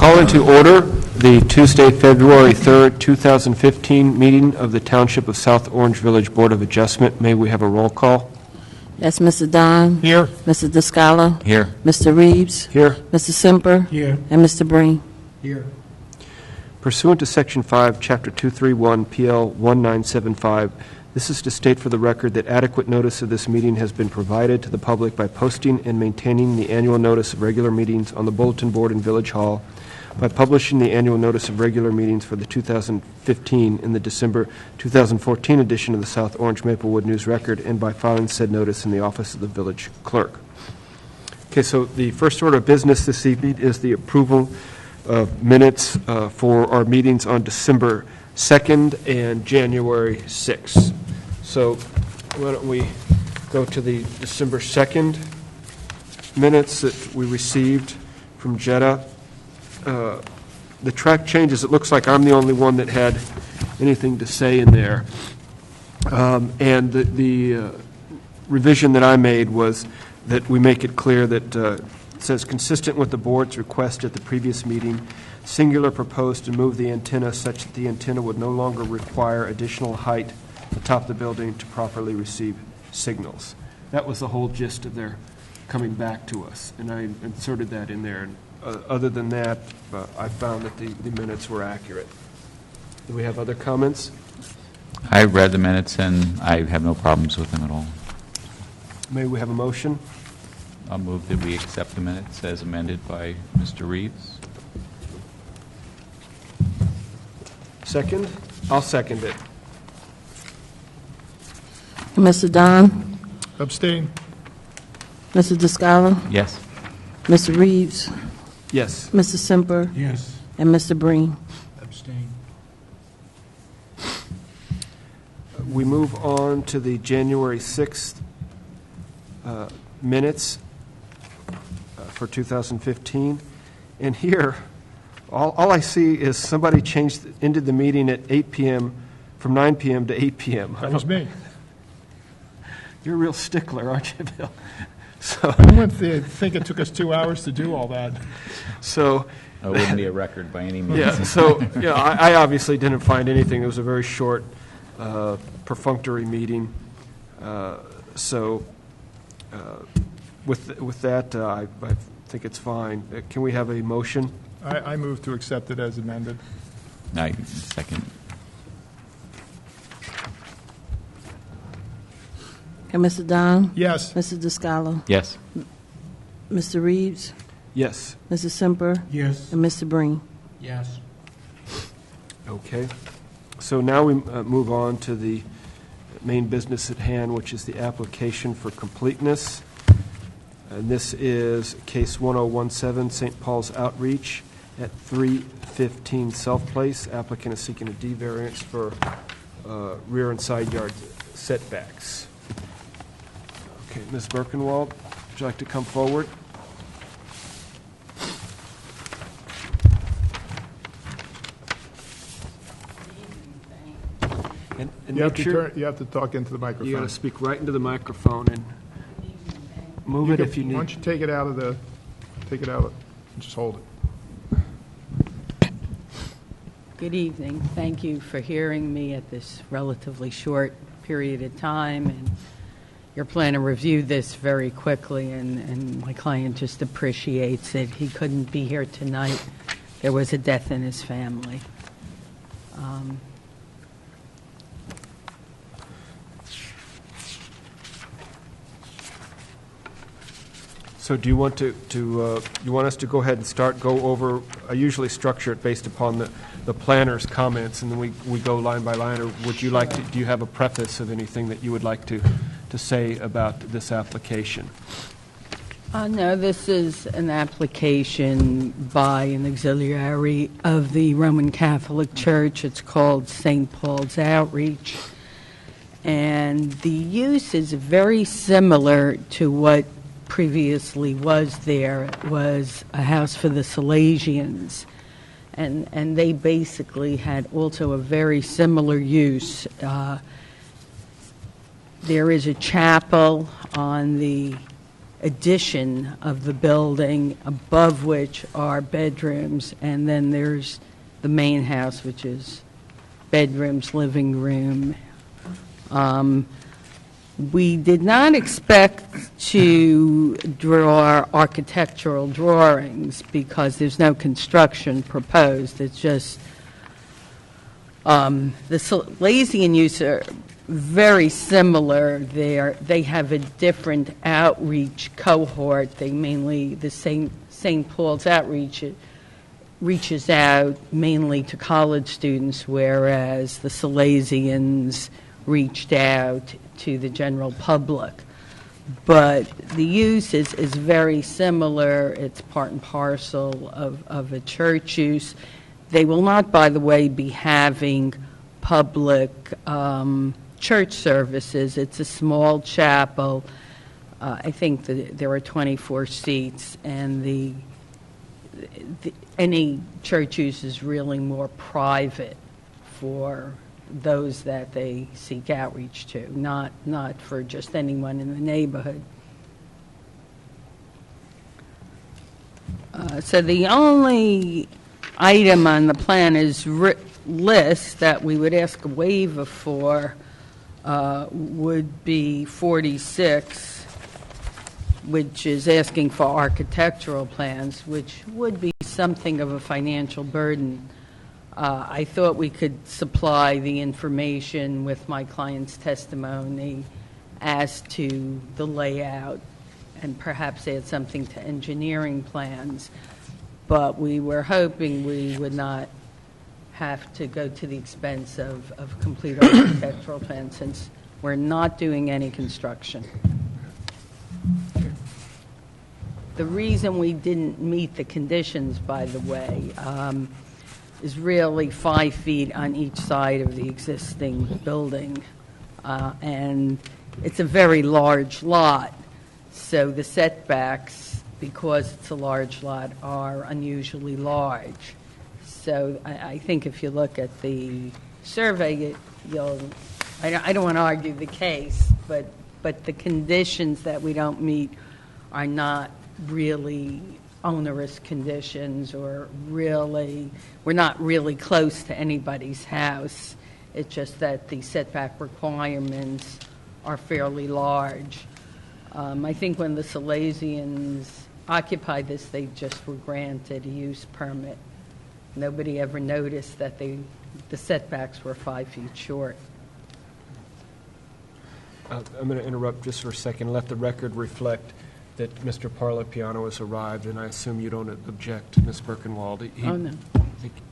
Call into order the Tuesday, February 3rd, 2015 meeting of the Township of South Orange Village Board of Adjustment. May we have a roll call? That's Mr. Don. Here. Mr. Descala. Here. Mr. Reeves. Here. Mr. Semper. Here. And Mr. Breen. Here. Pursuant to Section 5, Chapter 231, PL 1975, this is to state for the record that adequate notice of this meeting has been provided to the public by posting and maintaining the annual notice of regular meetings on the bulletin board in Village Hall, by publishing the annual notice of regular meetings for the 2015 in the December 2014 edition of the South Orange Maplewood News Record, and by filing said notice in the office of the village clerk. Okay, so the first order of business this evening is the approval of minutes for our meetings on December 2nd and January 6th. So why don't we go to the December 2nd minutes that we received from Jetta. The track changes, it looks like I'm the only one that had anything to say in there. And the revision that I made was that we make it clear that it says, consistent with the board's request at the previous meeting, Singular proposed to move the antenna such that the antenna would no longer require additional height atop the building to properly receive signals. That was the whole gist of their coming back to us, and I inserted that in there. And other than that, I found that the minutes were accurate. Do we have other comments? I read the minutes, and I have no problems with them at all. May we have a motion? I'll move that we accept the minutes as amended by Mr. Reeves. Second? I'll second it. Mr. Don. Abstain. Mr. Descala. Yes. Mr. Reeves. Yes. Mr. Semper. Yes. And Mr. Breen. Abstain. We move on to the January 6th minutes for 2015. And here, all I see is somebody ended the meeting at 8 p.m. from 9 p.m. to 8 p.m. That was me. You're a real stickler, aren't you, Bill? So, I wouldn't think it took us 2 hours to do all that. so It wouldn't be a record by any means. yeah, so I obviously didn't find anything. It was a very short, perfunctory meeting. With that, I think it's fine. Can we have a motion? I move to accept it as amended. I second. And Mr. Don. Yes. Mr. Descala. Yes. Mr. Reeves. Yes. Mr. Semper. Yes. And Mr. Breen. Yes. Okay. So now we move on to the main business at hand, which is the application for completeness. And this is case 1017, St. Paul's Outreach at 315 Self Place. Applicant is seeking a D variance for rear and side yard setbacks. Okay, Ms. Birkenwald, would you like to come forward? And You have, make sure you have to talk into the microphone. you got to speak right into the microphone and move it if you Why don't need. you take it out and just hold it. Good evening. Thank you for hearing me at this relatively short period of time. And your plan to review this very quickly, and my client just appreciates it. He couldn't be here tonight. There was a death in his family. So do you want you want us to go ahead and go over, I usually structure it based upon the planner's comments, and then we go line by line, or would you like to, do you have a preface of anything that you would like to say about this application? No, this is an application by an auxiliary of the Roman Catholic Church. It's called St. Paul's Outreach. And the use is very similar to what previously was there. It was a house for the Salesians. And they basically had also a very similar use. There is a chapel on the addition of the building, above which are bedrooms, and then there's the main house, which is bedrooms, living room. We did not expect to draw architectural drawings because there's no construction proposed. It's just the Salesian use are very similar. They have a different outreach cohort. They mainly, the St. Paul's outreach reaches out mainly to college students, whereas the Salesians reached out to the general public. But the use is very similar. It's part and parcel of a church use. They will not, by the way, be having public church services. It's a small chapel. I think that there are 24 seats, and any church use is really more private for those that they seek outreach to, not for just anyone in the neighborhood. So the only item on the plan is list that we would ask a waiver for would be 46, which is asking for architectural plans, which would be something of a financial burden. I thought we could supply the information with my client's testimony as to the layout and perhaps add something to engineering plans, but we were hoping we would not have to go to the expense of complete architectural plans since we're not doing any construction. The reason we didn't meet the conditions, by the way, is really 5 feet on each side of the existing building. And it's a very large lot, so the setbacks, because it's a large lot, are unusually large. So I think if you look at the survey, I don't want to argue the case, but the conditions that we don't meet are not really onerous conditions, or really, we're not really close to anybody's house. It's just that the setback requirements are fairly large. I think when the Salesians occupied this, they just were granted a use permit. Nobody ever noticed that the setbacks were 5 feet short. I'm going to interrupt just for a second and let the record reflect that Mr. Parlapiano has arrived, and I assume you don't object, Ms. Birkenwald. Oh, no.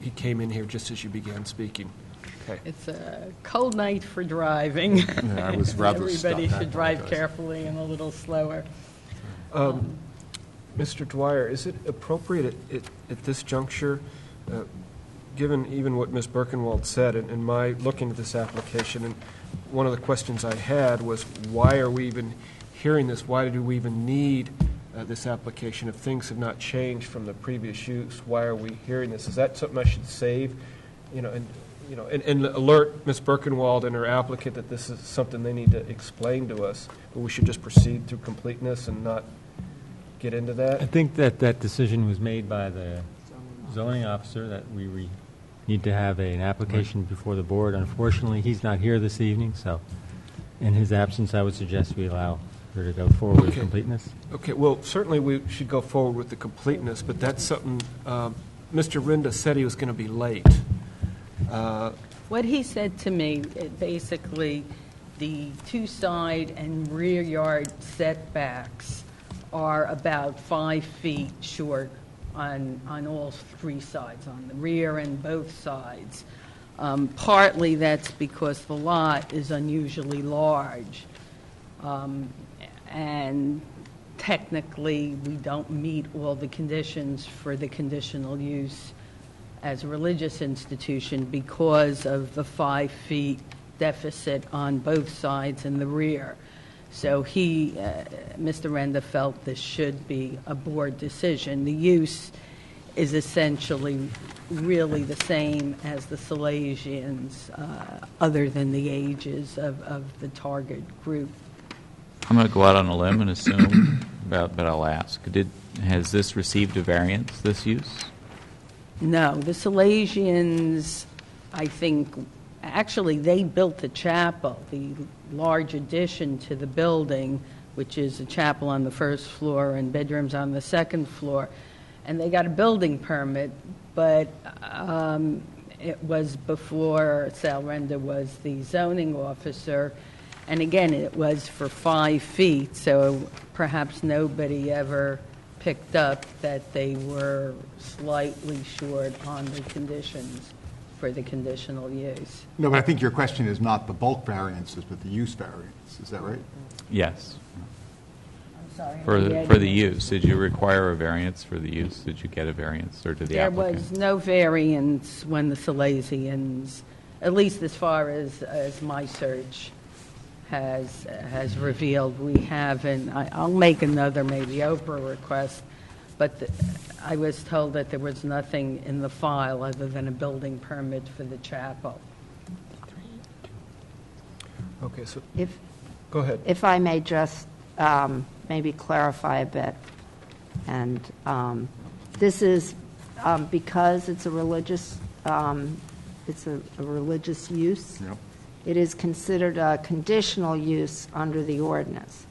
He came in here just as you began speaking. Okay. It's a cold night for driving. Yeah, I was rather Everybody stuck. I should drive apologize. carefully and a little slower. Mr. Dwyer, is it appropriate at this juncture, given even what Ms. Birkenwald said, and my looking at this application, and one of the questions I had was, why are we even hearing this? Why do we even need this application? If things have not changed from the previous use, why are we hearing this? Is that something I should save? And alert Ms. Birkenwald and her applicant that this is something they need to explain to us, but we should just proceed through completeness and not get into that? I think that decision was made by the zoning officer, that we need to have an application before the board. Unfortunately, he's not here this evening, so in his absence, I would suggest we allow her to go forward with completeness. Okay, well, certainly we should go forward with the completeness, but that's something, Mr. Rinda said he was going to be late. What he said to me, basically, the two-side and rear yard setbacks are about 5 feet short on all three sides, on the rear and both sides. Partly that's because the lot is unusually large, and technically we don't meet all the conditions for the conditional use as a religious institution because of the 5 feet deficit on both sides and the rear. So Mr. Renda felt this should be a board decision. The use is essentially really the same as the Salesians, other than the ages of the target group. I'm going to go out on a limb and assume but I'll ask. Has this received a variance, this use? No, the Salesians, I think, actually, they built the chapel, the large addition to the building, which is a chapel on the first floor and bedrooms on the second floor. And they got a building permit, but it was before Sal Renda was the zoning officer. And again, it was for 5 feet, so perhaps nobody ever picked up that they were slightly short on the conditions for the conditional use. No, but I think your question is not the bulk variances, but the use variance. Is that right? Yes. I'm sorry. For the use, did you require a variance for the use? Did you get a variance, or did the There applicant? was no variance when the Salesians, at least as far as my search has revealed, we haven't. I'll make another maybe Oprah request, but I was told that there was nothing in the file other than a building permit for the chapel. Okay, so, If, go ahead. if I may just maybe clarify a bit, and this is because it's a religious, it's a religious use. Yep. It is considered a conditional use under the ordinance.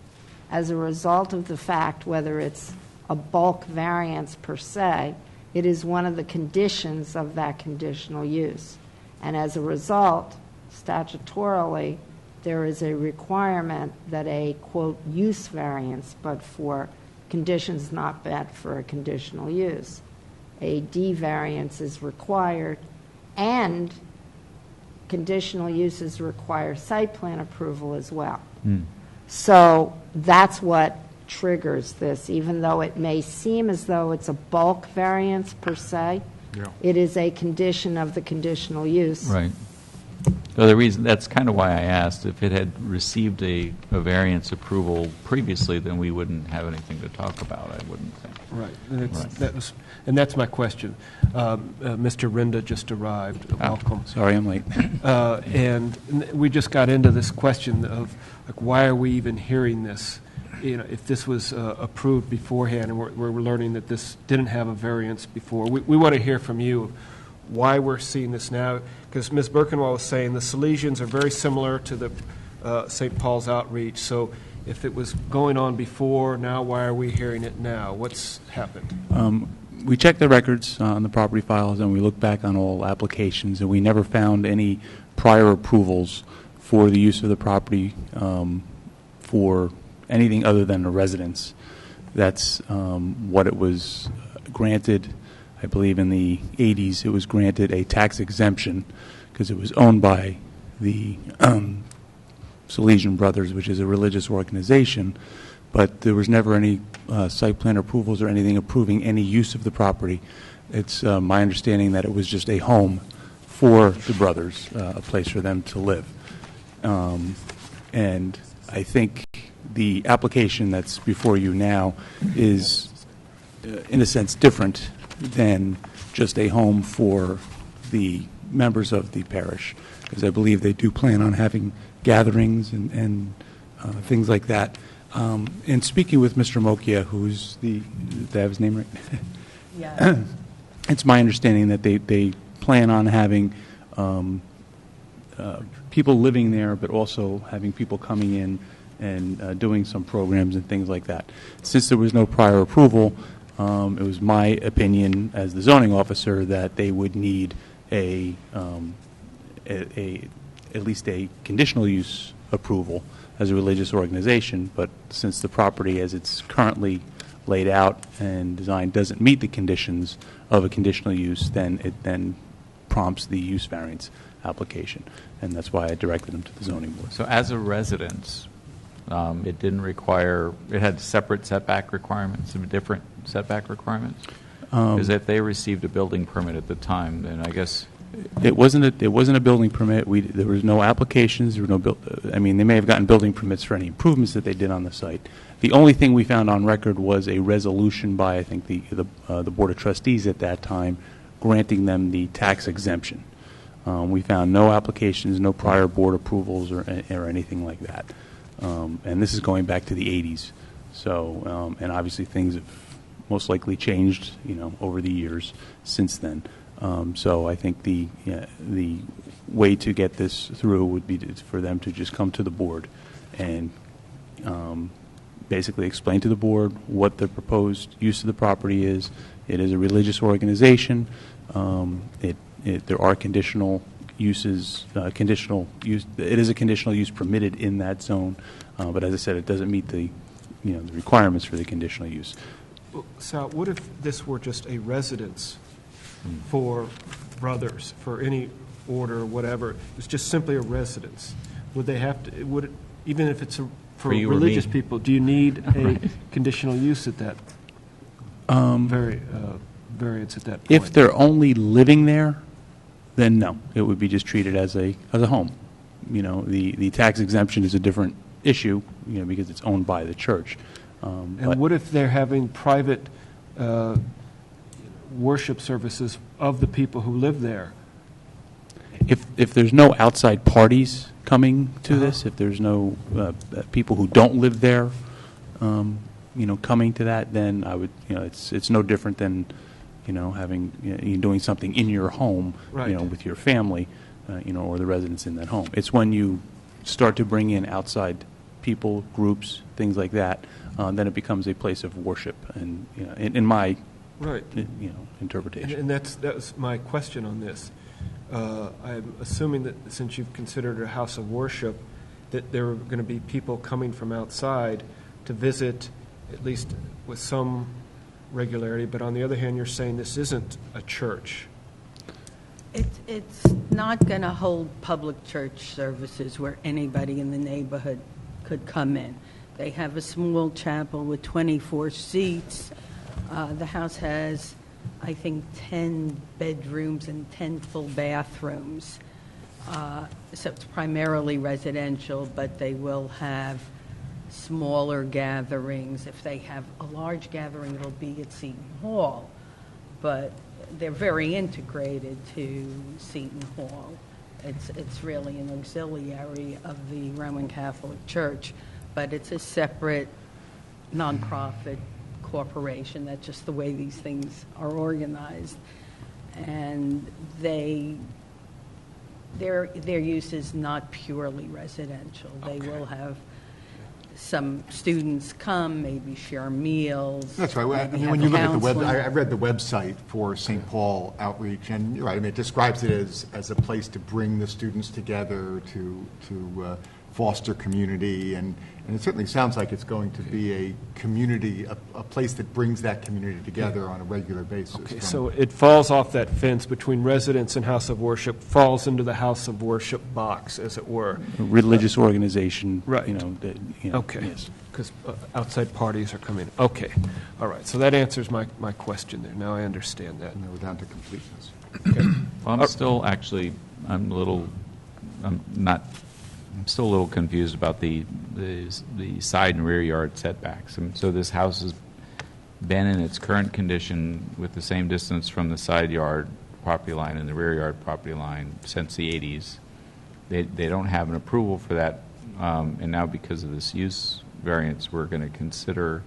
As a result of the fact, whether it's a bulk variance per se, it is one of the conditions of that conditional use. And as a result, statutorily, there is a requirement that a, quote, use variance, but for conditions not met for a conditional use, a D variance is required, and conditional uses require site plan approval as well. So that's what triggers this, even though it may seem as though it's a bulk variance per se. Yeah. It is a condition of the conditional use. Right. So the reason, that's kind of why I asked. If it had received a variance approval previously, then we wouldn't have anything to talk about, I wouldn't think. Right. And that's my question. Mr. Renda just arrived. Welcome. Sorry, I'm late. And we just got into this question of, like, why are we even hearing this? You know, if this was approved beforehand, and we're learning that this didn't have a variance before. We want to hear from you why we're seeing this now, because Ms. Birkenwell was saying the Salesians are very similar to the St. Paul's Outreach. So if it was going on before, now why are we hearing it now? What's happened? We checked the records on the property files, and we looked back on all applications, and we never found any prior approvals for the use of the property for anything other than a residence. That's what it was granted. I believe in the 80s it was granted a tax exemption because it was owned by the Salesian Brothers, which is a religious organization, but there was never any site plan approvals or anything approving any use of the property. It's my understanding that it was just a home for the brothers, a place for them to live. And I think the application that's before you now is, in a sense, different than just a home for the members of the parish, because I believe they do plan on having gatherings and things like that. And speaking with Mr. Mokia, who's did I have his name right? Yeah. It's my understanding that they plan on having people living there, but also having people coming in and doing some programs and things like that. Since there was no prior approval, it was my opinion as the zoning officer that they would need at least a conditional use approval as a religious organization. But since the property as it's currently laid out and designed doesn't meet the conditions of a conditional use, then it then prompts the use variance application. And that's why I directed them to the zoning board. So as a residence, it didn't require, it had separate setback requirements, some different setback requirements? Because if they received a building permit at the time, then I guess... It wasn't a building permit. There was no applications. There were no they may have gotten building permits for any improvements that they did on the site. The only thing we found on record was a resolution by, I think, the Board of Trustees at that time granting them the tax exemption. We found no applications, no prior board approvals or anything like that. And this is going back to the 80s. So, and obviously things have most likely changed, over the years since then. So I think the way to get this through would be for them to just come to the board and basically explain to the board what the proposed use of the property is. It is a religious organization. There are conditional uses, conditional use. It is a conditional use permitted in that zone, but as I said, it doesn't meet the requirements for the conditional use. Well, Sal, what if this were just a residence for brothers, for any order or whatever? It's just simply a residence. Would they have to, even if it's for you or religious me. people, do you need a conditional use at that variance at that point? If they're only living there, then no, it would be just treated as a home. The tax exemption is a different issue, because it's owned by the church. And what if they're having private worship services of the people who live there? If there's no outside parties coming to this, if there's no people who don't live there, coming to that, then I would, it's no different than, having, doing something in your home, Right. with your family, or the residents in that home. It's when you start to bring in outside people, groups, things like that, then it becomes a place of worship, and in my Right. interpretation. And that was my question on this. I'm assuming that since you've considered it a house of worship, that there are going to be people coming from outside to visit, at least with some regularity. But on the other hand, you're saying this isn't a church. It's not going to hold public church services where anybody in the neighborhood could come in. They have a small chapel with 24 seats. The house has, I think, 10 bedrooms and 10 full bathrooms. So it's primarily residential, but they will have smaller gatherings. If they have a large gathering, it'll be at Seton Hall. But they're very integrated to Seton Hall. It's really an auxiliary of the Roman Catholic Church, but it's a separate nonprofit corporation. That's just the way these things are organized. And their use is not purely residential. They will have some students come, maybe share meals. That's right. I maybe mean, when have you look at the counseling. I read the website for St. Paul Outreach, and you're right. I mean, it describes it as a place to bring the students together, to foster community, and it certainly sounds like it's going to be a community, a place that brings that community together on a regular basis. Okay, so it falls off that fence between residence and house of worship, falls into the house of worship box, as it were. A religious organization, Right. Okay. Yes. Because outside parties are coming. Okay. All right. So that answers my question there. Now I understand that. And then we're down to completeness. Well, I'm still actually, I'm still a little confused about the side and rear yard setbacks. And so this house has been in its current condition with the same distance from the side yard property line and the rear yard property line since the 80s. They don't have an approval for that, and now because of this use variance, we're going to consider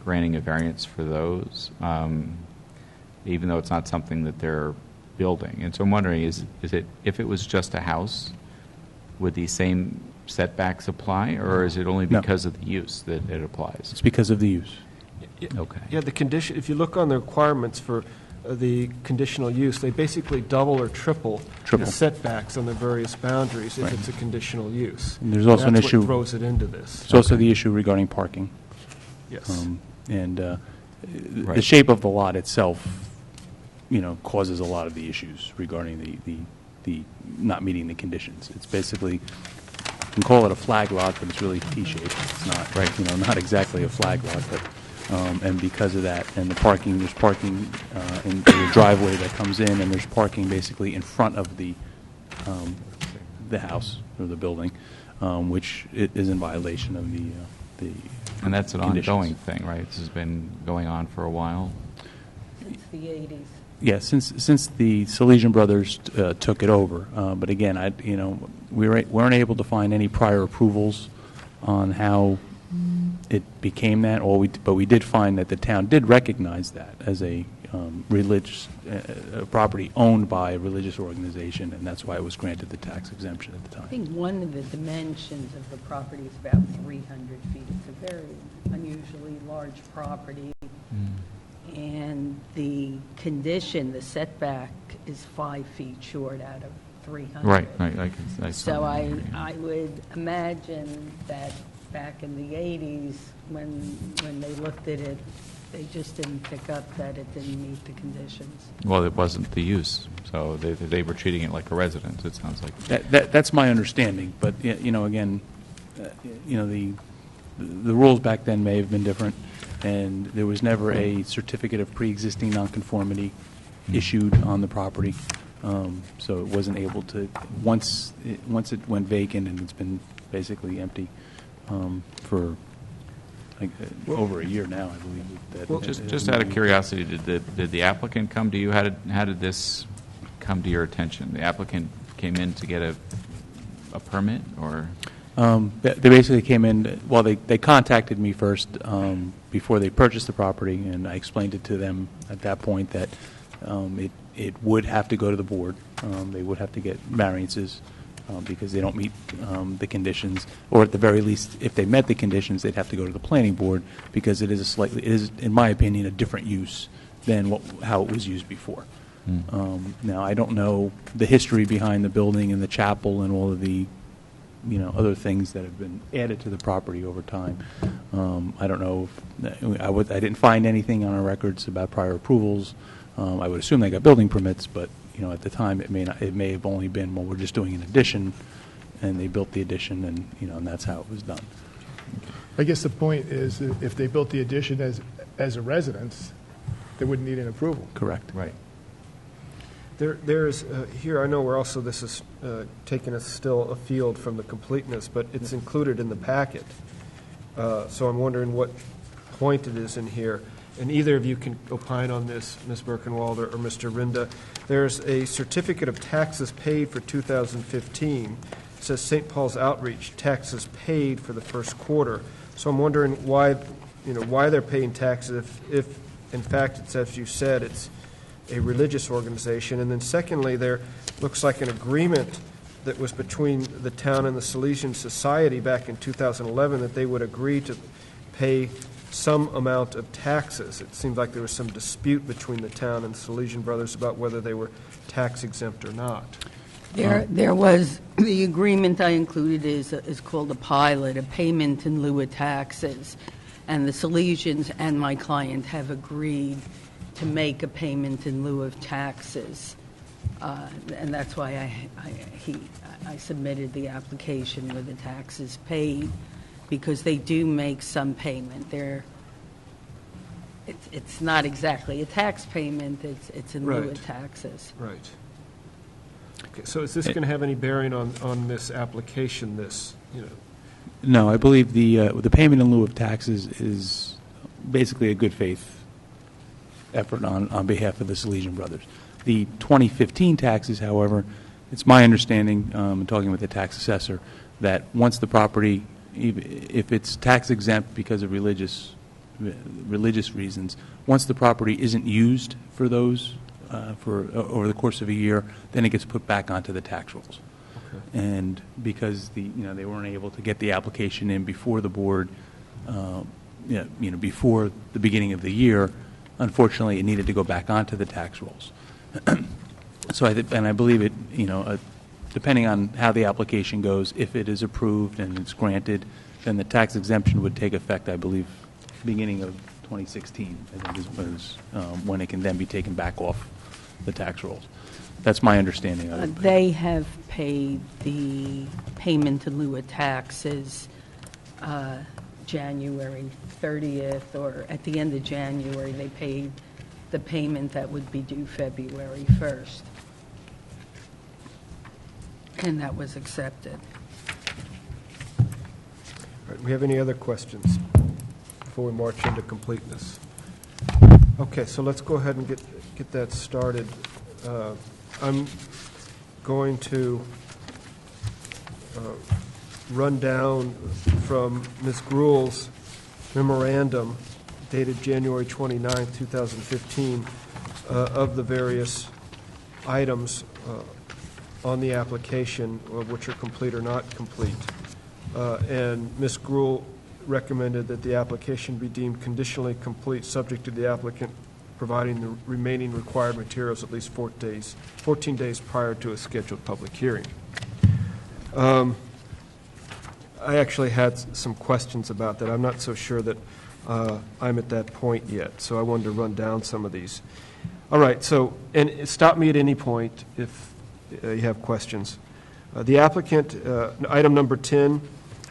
granting a variance for those, even though it's not something that they're building. And so I'm wondering, is it, if it was just a house, would these same setbacks apply, or is it only No. because of the use that it applies? It's because of the use. Okay. Yeah, the condition, if you look on the requirements for the conditional use, they basically double or triple Triple. the setbacks on the various boundaries if Right. it's a conditional use. And there's also an That's issue- what throws it into this. It's also the issue regarding parking. Yes. And the Right. shape of the lot itself, causes a lot of the issues regarding the not meeting the conditions. It's basically, you can call it a flag lot, but it's really T-shaped. It's not, Right. Not exactly a flag lot, but, and because of that, and the parking, there's parking in the driveway that comes in, and there's parking basically in front of the house or the building, which is in violation of the And that's an conditions. ongoing thing, right? This has been going on for a while. Since the 80s. Yeah, since the Salesian Brothers took it over, but again, we weren't able to find any prior approvals on how it became that, but we did find that the town did recognize that as a religious property owned by a religious organization, and that's why it was granted the tax exemption at the I time. think one of the dimensions of the property is about 300 feet. It's a very unusually large property. And the condition, the setback, is 5 feet short out of 300. Right. I saw So that. I would imagine that back in the 80s, when they looked at it, they just didn't pick up that it didn't meet the conditions. Well, it wasn't the use, so they were treating it like a residence, it sounds like. That's my understanding, but, again, the rules back then may have been different, and there was never a certificate of pre-existing nonconformity issued on the property, so it wasn't able to, once it went vacant, and it's been basically empty for over a year now, I believe. Well, just out of curiosity, did the applicant come to you? How did this come to your attention? The applicant came in to get a permit, or? They basically came in, well, they contacted me first before they purchased the property, and I explained it to them at that point that it would have to go to the board. They would have to get variances because they don't meet the conditions, or at the very least, if they met the conditions, they'd have to go to the planning board because it is, in my opinion, a different use than how it was used before. Now, I don't know the history behind the building and the chapel and all of the other things that have been added to the property over time. I don't know if, I didn't find anything on our records about prior approvals. I would assume they got building permits, but at the time it may have only been, well, we're just doing an addition, and they built the addition, and and that's how it was done. I guess the point is, if they built the addition as a residence, they wouldn't need an approval. Correct. Right. There's, here, I know we're also, this is taking us still afield from the completeness, but it's included in the packet. So I'm wondering what point it is in here. And either of you can opine on this, Ms. Birkenwalder or Mr. Rinda. There's a certificate of taxes paid for 2015. It says St. Paul's Outreach, taxes paid for the first quarter. So I'm wondering why they're paying taxes if in fact, it's as you said, it's a religious organization. And then secondly, there looks like an agreement that was between the town and the Salesian Society back in 2011 that they would agree to pay some amount of taxes. It seems like there was some dispute between the town and the Salesian Brothers about whether they were tax exempt or not. There was, the agreement I included is called a pilot, a payment in lieu of taxes. And the Salesians and my client have agreed to make a payment in lieu of taxes. And that's why I submitted the application with the taxes paid, because they do make some payment. It's not exactly a tax payment, it's in lieu Right. of taxes. Right. Okay, so is this going to have any bearing on this application, No, I believe the payment in lieu of taxes is basically a good faith effort on behalf of the Salesian Brothers. The 2015 taxes, however, it's my understanding, in talking with the tax assessor, that once the property, if it's tax exempt because of religious reasons, once the property isn't used for those for over the course of a year, then it gets put back onto the tax rolls. And because they weren't able to get the application in before the board, before the beginning of the year, unfortunately, it needed to go back onto the tax rolls. So I believe it, depending on how the application goes, if it is approved and it's granted, then the tax exemption would take effect, I believe, beginning of 2016, I think was when it can then be taken back off the tax rolls. That's my understanding of it. They have paid the payment in lieu of taxes January 30th, or at the end of January, they paid the payment that would be due February 1st. And that was accepted. All right, we have any other questions before we march into completeness? Okay, so let's go ahead and get that started. I'm going to run down from Ms. Gruhl's memorandum dated January 29, 2015, of the various items on the application, which are complete or not complete. And Ms. Gruhl recommended that the application be deemed conditionally complete, subject to the applicant providing the remaining required materials at least 14 days prior to a scheduled public hearing. I actually had some questions about that. I'm not so sure that I'm at that point yet, so I wanted to run down some of these. All right, so, and stop me at any point if you have questions. The applicant, item number 10,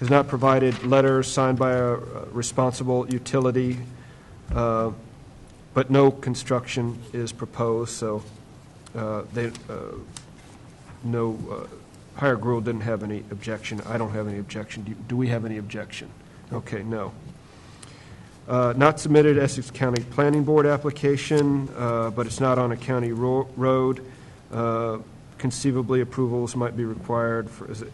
has not provided letters signed by a responsible utility, but no construction is proposed, so Higher Gruhl didn't have any objection. I don't have any objection. Do we have any objection? Okay, no. Not submitted Essex County Planning Board application, but it's not on a county road. Conceivably, approvals might be required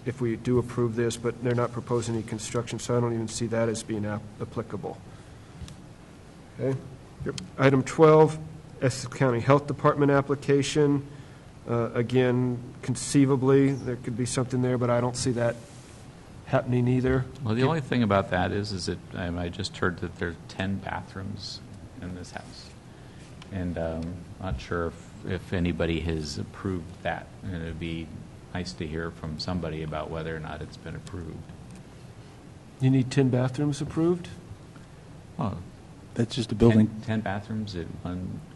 if we do approve this, but they're not proposing any construction, so I don't even see that as being applicable. Okay. Item 12, Essex County Health Department application. Again, conceivably, there could be something there, but I don't see that happening either. Well, the only thing about that is that I just heard that there are 10 bathrooms in this house. And not sure if anybody has approved that. And it would be nice to hear from somebody about whether or not it's been approved. You need 10 bathrooms approved? Well, That's just a building. 10 bathrooms,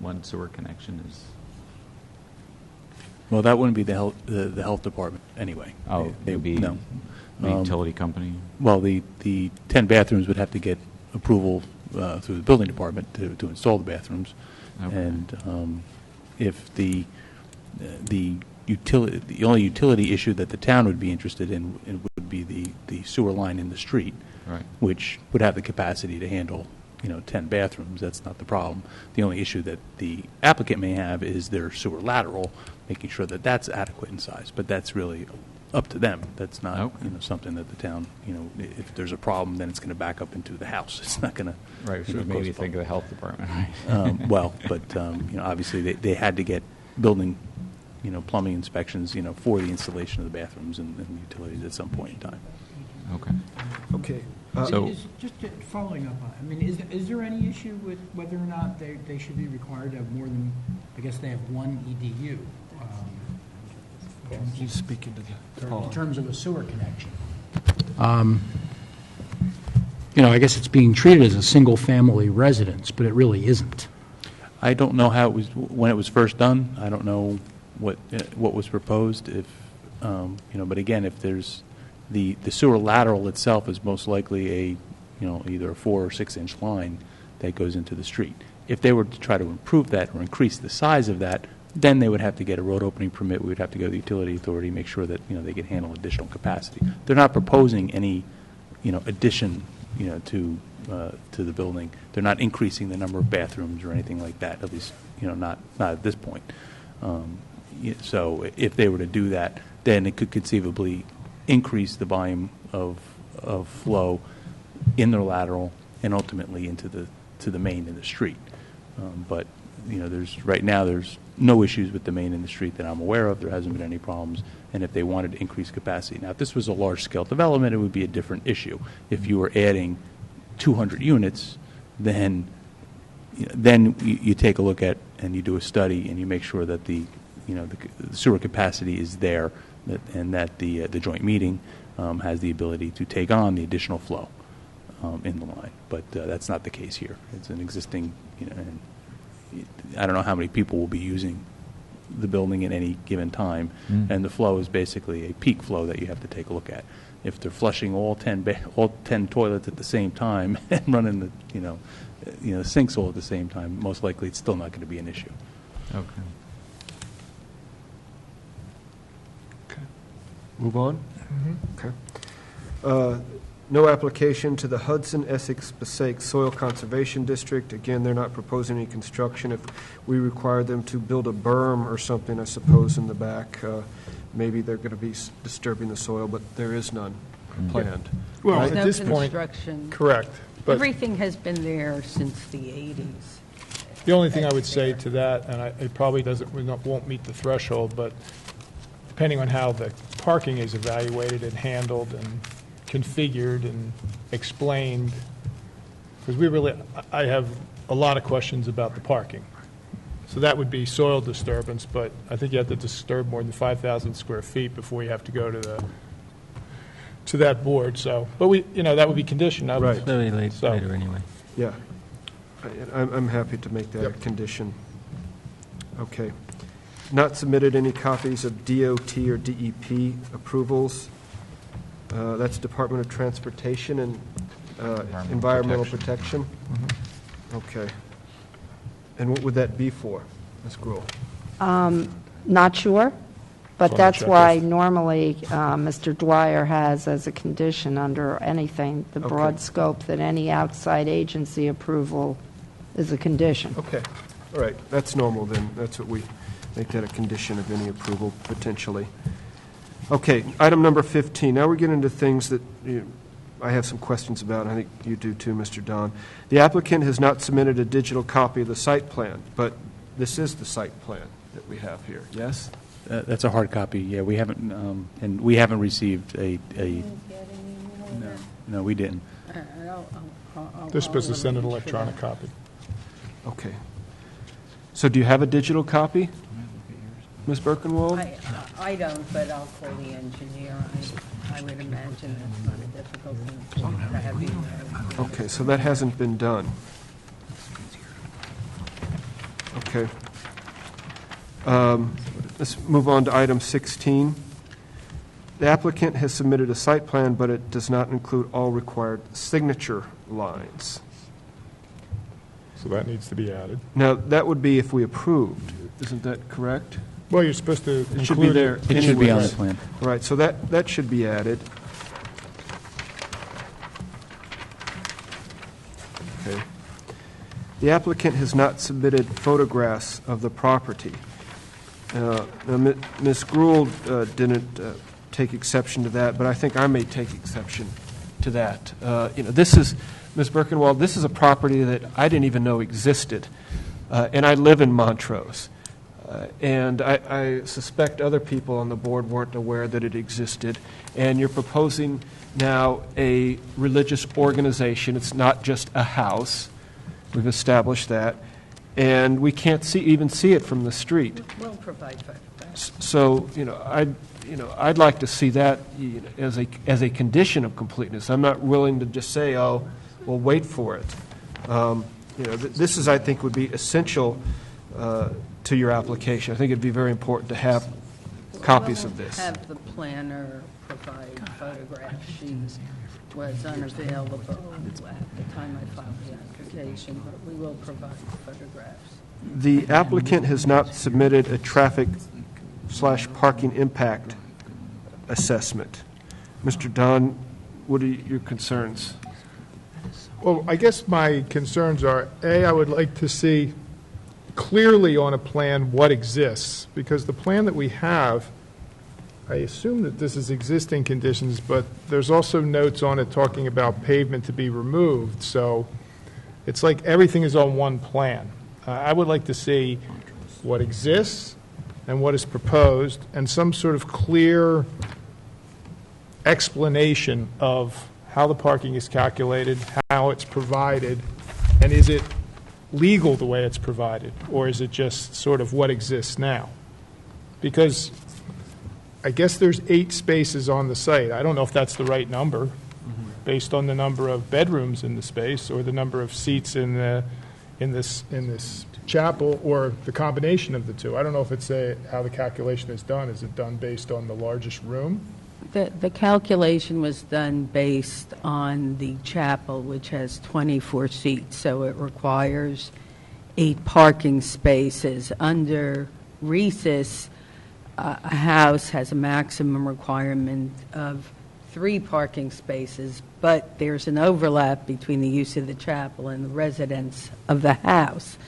one sewer connection is... Well, that wouldn't be the health department anyway. Oh, it would be no. the utility company? Well, the 10 bathrooms would have to get approval through the building department to install the bathrooms. Okay. And if the only utility issue that the town would be interested in would be the sewer line in the street, Right. which would have the capacity to handle 10 bathrooms. That's not the problem. The only issue that the applicant may have is their sewer lateral, making sure that that's adequate in size. But that's really up to them. That's not Okay. something that the town, if there's a problem, then it's going to back up into the house. It's not going to Right, so maybe think of the health department, right? Obviously they had to get building, plumbing inspections, for the installation of the bathrooms and the utilities at some point in time. Okay. Okay. So- Just following up on, is there any issue with whether or not they should be required to have more than, I guess they have one EDU? He's speaking to the In terms of a sewer connection. I guess it's being treated as a single-family residence, but it really isn't. I don't know how it was when it was first done. I don't know what was proposed. But again, if there's the sewer lateral itself is most likely either a 4 or 6 inch line that goes into the street. If they were to try to improve that or increase the size of that, then they would have to get a road opening permit. We would have to go to the utility authority, make sure that they could handle additional capacity. They're not proposing any addition to the building. They're not increasing the number of bathrooms or anything like that. At least not at this point. So if they were to do that, then it could conceivably increase the volume of flow in their lateral and ultimately into the main in the street. But right now there's no issues with the main in the street that I'm aware of. There hasn't been any problems. And if they wanted to increase capacity, now if this was a large scale development, it would be a different issue. If you were adding 200 units, then you take a look at and you do a study and you make sure that the sewer capacity is there, and that the joint meeting has the ability to take on the additional flow in the line. But that's not the case here. It's an existing, and I don't know how many people will be using the building at any given time, and the flow is basically a peak flow that you have to take a look at. If they're flushing all 10 toilets at the same time and running the sinks all at the same time, most likely it's still not going to be an issue. Okay. Move on? Okay. No application to the Hudson Essex Passaic Soil Conservation District. Again, they're not proposing any construction. If we require them to build a berm or something, I suppose, in the back, maybe they're going to be disturbing the soil, but there is none planned. Well, Right? at this point, construction. correct. But Everything has been there since the 80s. the only thing I would say to that, and it probably won't meet the threshold, but depending on how the parking is evaluated and handled and configured and explained, because I have a lot of questions about the parking. So that would be soil disturbance, but I think you have to disturb more than 5,000 square feet before you have to go to that board. So, but that would be conditioned. Right. Very later anyway. Yeah. I'm happy to make that a Yep. condition. Okay. Not submitted any copies of DOT or DEP approvals. That's Department of Transportation and Environmental Protection. Okay. And what would that be for, Ms. Gruhl? Not sure, but It's on the that's why checklist. normally Mr. Dwyer has as a condition under anything, the broad Okay. scope, that any outside agency approval is a condition. Okay, all right, that's normal then. That's what we, make that a condition of any approval, potentially. Okay, item number 15. Now we're getting into things that I have some questions about, and I think you do too, Mr. Don. The applicant has not submitted a digital copy of the site plan, but this is the site plan that we have here, yes? That's a hard copy, yeah, we haven't, and we haven't received a no, we didn't. They're supposed to send an electronic copy. Okay. So do you have a digital copy, Ms. Birkenwald? I don't, but I'll call the engineer. I would imagine that's not a difficult thing to have you know. Okay, so that hasn't been done. Okay. Let's move on to item 16. The applicant has submitted a site plan, but it does not include all required signature lines. So that needs to be added. Now, that would be if we approved. Isn't that correct? Well, you're supposed to It should be include there. It should be on the anyways. plan. Right, so that should be added. Okay. The applicant has not submitted photographs of the property. Now, Ms. Gruhl didn't take exception to that, but I think I may take exception to that. This is, Ms. Birkenwald, this is a property that I didn't even know existed, and I live in Montrose. And I suspect other people on the board weren't aware that it existed. And you're proposing now a religious organization. It's not just a house. We've established that. And we can't even see it from the street. We'll provide photographs. So, I'd like to see that as a condition of completeness. I'm not willing to just say, oh, we'll wait for it. This is, I think, would be essential to your application. I think it'd be very important to have copies of this. Have the planner provide photographs. She was unavailable at the time I filed the application, but we will provide photographs. The applicant has not submitted a traffic/parking impact assessment. Mr. Don, what are your concerns? Well, I guess my concerns are, A, I would like to see clearly on a plan what exists, because the plan that we have, I assume that this is existing conditions, but there's also notes on it talking about pavement to be removed, so it's like everything is on one plan. I would like to see what exists and what is proposed, and some sort of clear explanation of how the parking is calculated, how it's provided, and is it legal the way it's provided, or is it just sort of what exists now? Because I guess there's 8 spaces on the site. I don't know if that's the right number, based on the number of bedrooms in the space, or the number of seats in this chapel, or the combination of the two. I don't know if it's how the calculation is done. Is it done based on the largest room? The calculation was done based on the chapel, which has 24 seats, so it requires 8 parking spaces. Under Reese's, a house has a maximum requirement of 3 parking spaces, but there's an overlap between the use of the chapel and the residents of the house.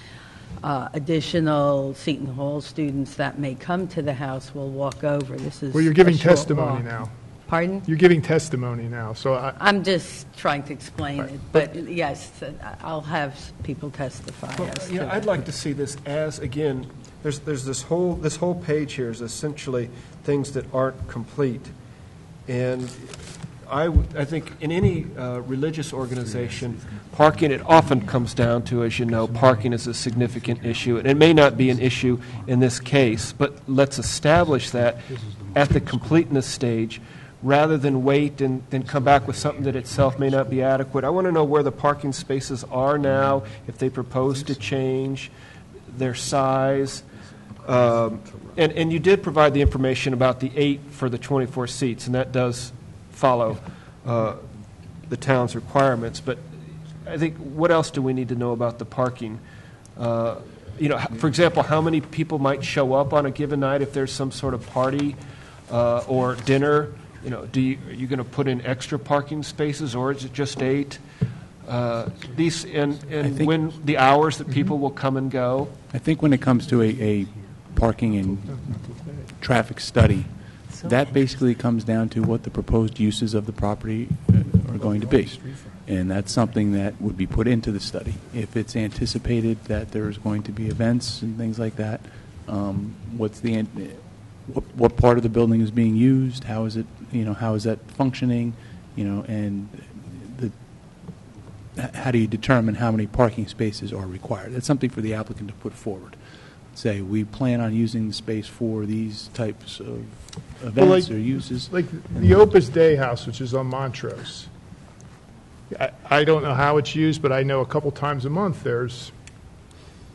Additional Seton Hall students that may come to the house will walk over. This is Well, you're giving a short testimony walk. now. Pardon? You're giving testimony now, so I'm just trying to explain it, but yes, I'll have people testify as to Yeah, I'd that. like to see this as, again, there's this whole page here is essentially things that aren't complete. And I think in any religious organization, parking, it often comes down to, as you know, parking is a significant issue. And it may not be an issue in this case, but let's establish that at the completeness stage, rather than wait and then come back with something that itself may not be adequate. I want to know where the parking spaces are now, if they propose to change their size. And you did provide the information about the 8 for the 24 seats, and that does follow the town's requirements. But I think, what else do we need to know about the parking? For example, how many people might show up on a given night if there's some sort of party or dinner? Are you going to put in extra parking spaces, or is it just 8? When the hours that people will come and go? I think when it comes to a parking and traffic study, that basically comes down to what the proposed uses of the property are going to be. And that's something that would be put into the study. If it's anticipated that there's going to be events and things like that, what part of the building is being used, how is it, how is that functioning, and how do you determine how many parking spaces are required? That's something for the applicant to put forward. Say, we plan on using the space for these types of events or uses. like the Opus Dei house, which is on Montrose. I don't know how it's used, but I know a couple times a month there's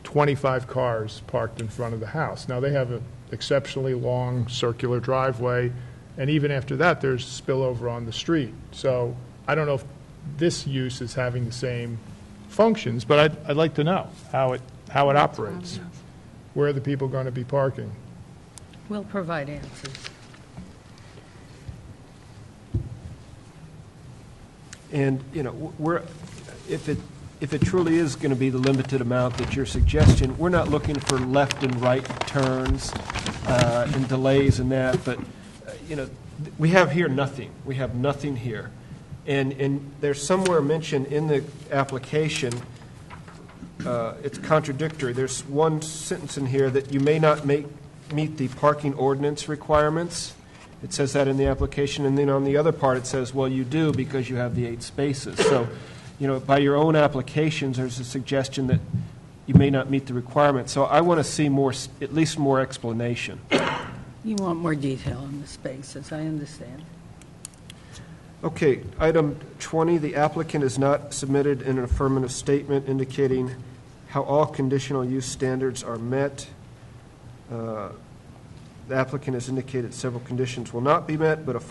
25 cars parked in front of the house. Now, they have an exceptionally long circular driveway, and even after that, there's spillover on the street. So I don't know if this use is having the same functions, but I'd like to know how it operates. Where are the people going to be parking? We'll provide answers. And, if it truly is going to be the limited amount that you're suggesting, we're not looking for left and right turns and delays and that, but, we have here nothing. We have nothing here. And there's somewhere mentioned in the application, it's contradictory. There's one sentence in here that you may not meet the parking ordinance requirements. It says that in the application, and then on the other part it says, well, you do because you have the 8 spaces. So, by your own applications, there's a suggestion that you may not meet the requirements. So I want to see at least more explanation. You want more detail on the spaces, I understand. Okay, item 20, the applicant has not submitted an affirmative statement indicating how all conditional use standards are met. The applicant has indicated several conditions will not be met, but not a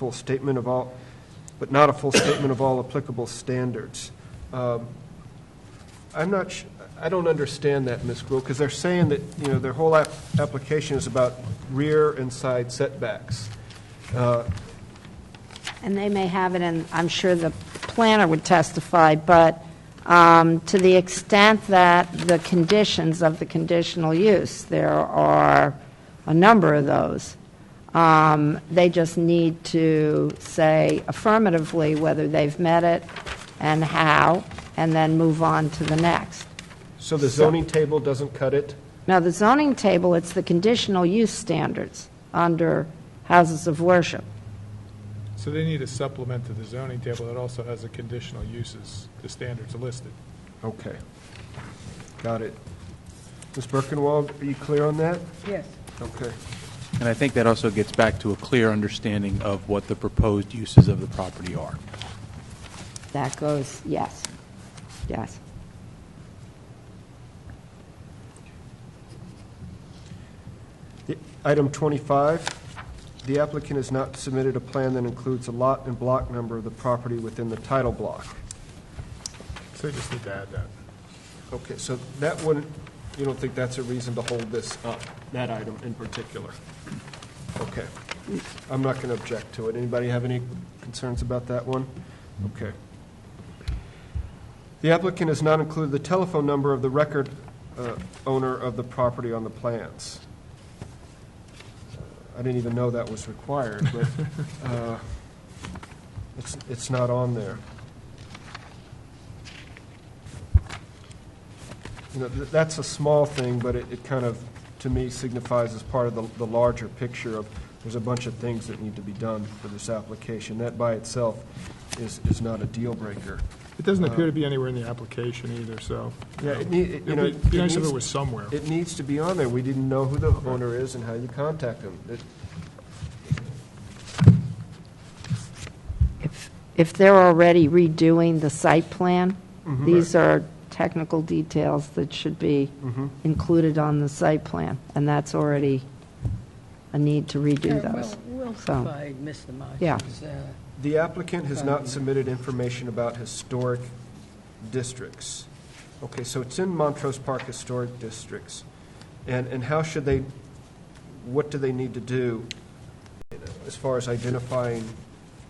full statement of all applicable standards. I don't understand that, Ms. Gruhl, because they're saying that, their whole application is about rear and side setbacks. And they may have it, and I'm sure the planner would testify, but to the extent that the conditions of the conditional use, there are a number of those, they just need to say affirmatively whether they've met it and how, and then move on to the next. So the zoning table doesn't cut it? Now, the zoning table, it's the conditional use standards under houses of worship. So they need a supplement to the zoning table that also has the conditional uses, the standards listed. Okay. Got it. Ms. Birkenwald, are you clear on that? Yes. Okay. And I think that also gets back to a clear understanding of what the proposed uses of the property are. That goes, yes, yes. Item 25, the applicant has not submitted a plan that includes a lot and block number of the property within the title block. So they just need to add that. Okay, so that one, you don't think that's a reason to hold this up, that item in particular? Okay. I'm not going to object to it. Anybody have any concerns about that one? Okay. The applicant has not included the telephone number of the record owner of the property on the plans. I didn't even know that was required, but It's not on there. That's a small thing, but it kind of, to me, signifies as part of the larger picture of there's a bunch of things that need to be done for this application. That by itself is not a deal breaker. It doesn't appear to be anywhere in the application either, so. Yeah, it'd be nice if it was somewhere. It needs to be on there. We didn't know who the owner is and how you contact them. If they're already redoing the site plan, Mhm. these are technical details that should be included on the site plan, and that's already a need to redo those. We'll So, provide Mr. yeah. Marsh's, The applicant has not submitted information about historic districts. Okay, so it's in Montrose Park Historic Districts. And how should they, what do they need to do as far as identifying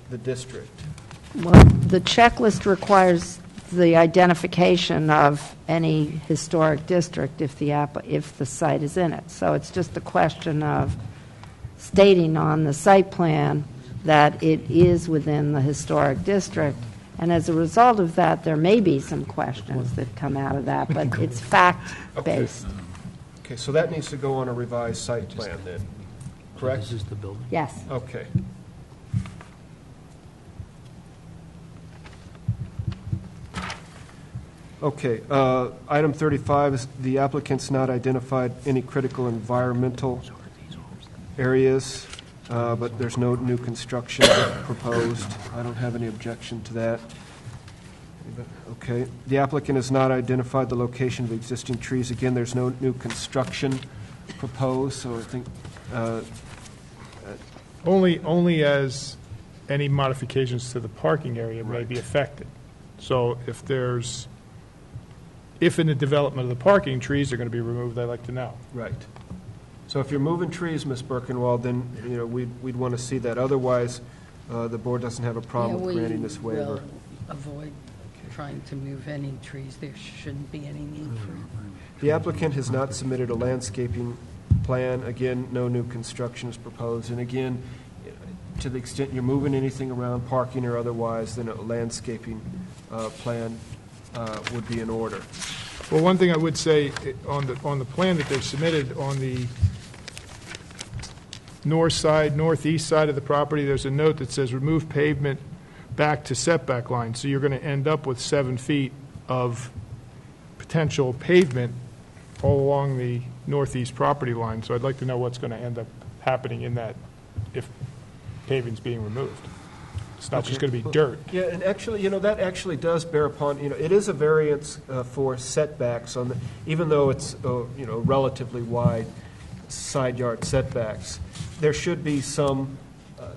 the district? Well, the checklist requires the identification of any historic district if the site is in it. So it's just a question of stating on the site plan that it is within the historic district. And as a result of that, there may be some questions that come out of that, but it's fact-based. Okay, so that needs to go on a revised site plan then, correct? This is the building. Yes. Okay. Okay, item 35 is the applicant's not identified any critical environmental areas, but there's no new construction proposed. I don't have any objection to that. Okay, the applicant has not identified the location of existing trees. Again, there's no new construction proposed, so I think, Only as any modifications to the parking area may be affected. So if in the development of the parking, trees are going to be removed, I'd like to know. right. So if you're moving trees, Ms. Birkenwald, then, we'd want to see that. Otherwise, the board doesn't have a problem with granting this waiver. We'll avoid trying to move any trees. There shouldn't be any need for it. The applicant has not submitted a landscaping plan. Again, no new construction is proposed. And again, to the extent you're moving anything around, parking or otherwise, then a landscaping plan would be in order. Well, one thing I would say, on the plan that they've submitted, on the northeast side of the property, there's a note that says remove pavement back to setback line. So you're going to end up with 7 feet of potential pavement all along the northeast property line. So I'd like to know what's going to end up happening in that if paving's being removed. It's not just going to be dirt. Yeah, and actually, that actually does bear upon, it is a variance for setbacks on the, even though it's, relatively wide side yard setbacks, there should be some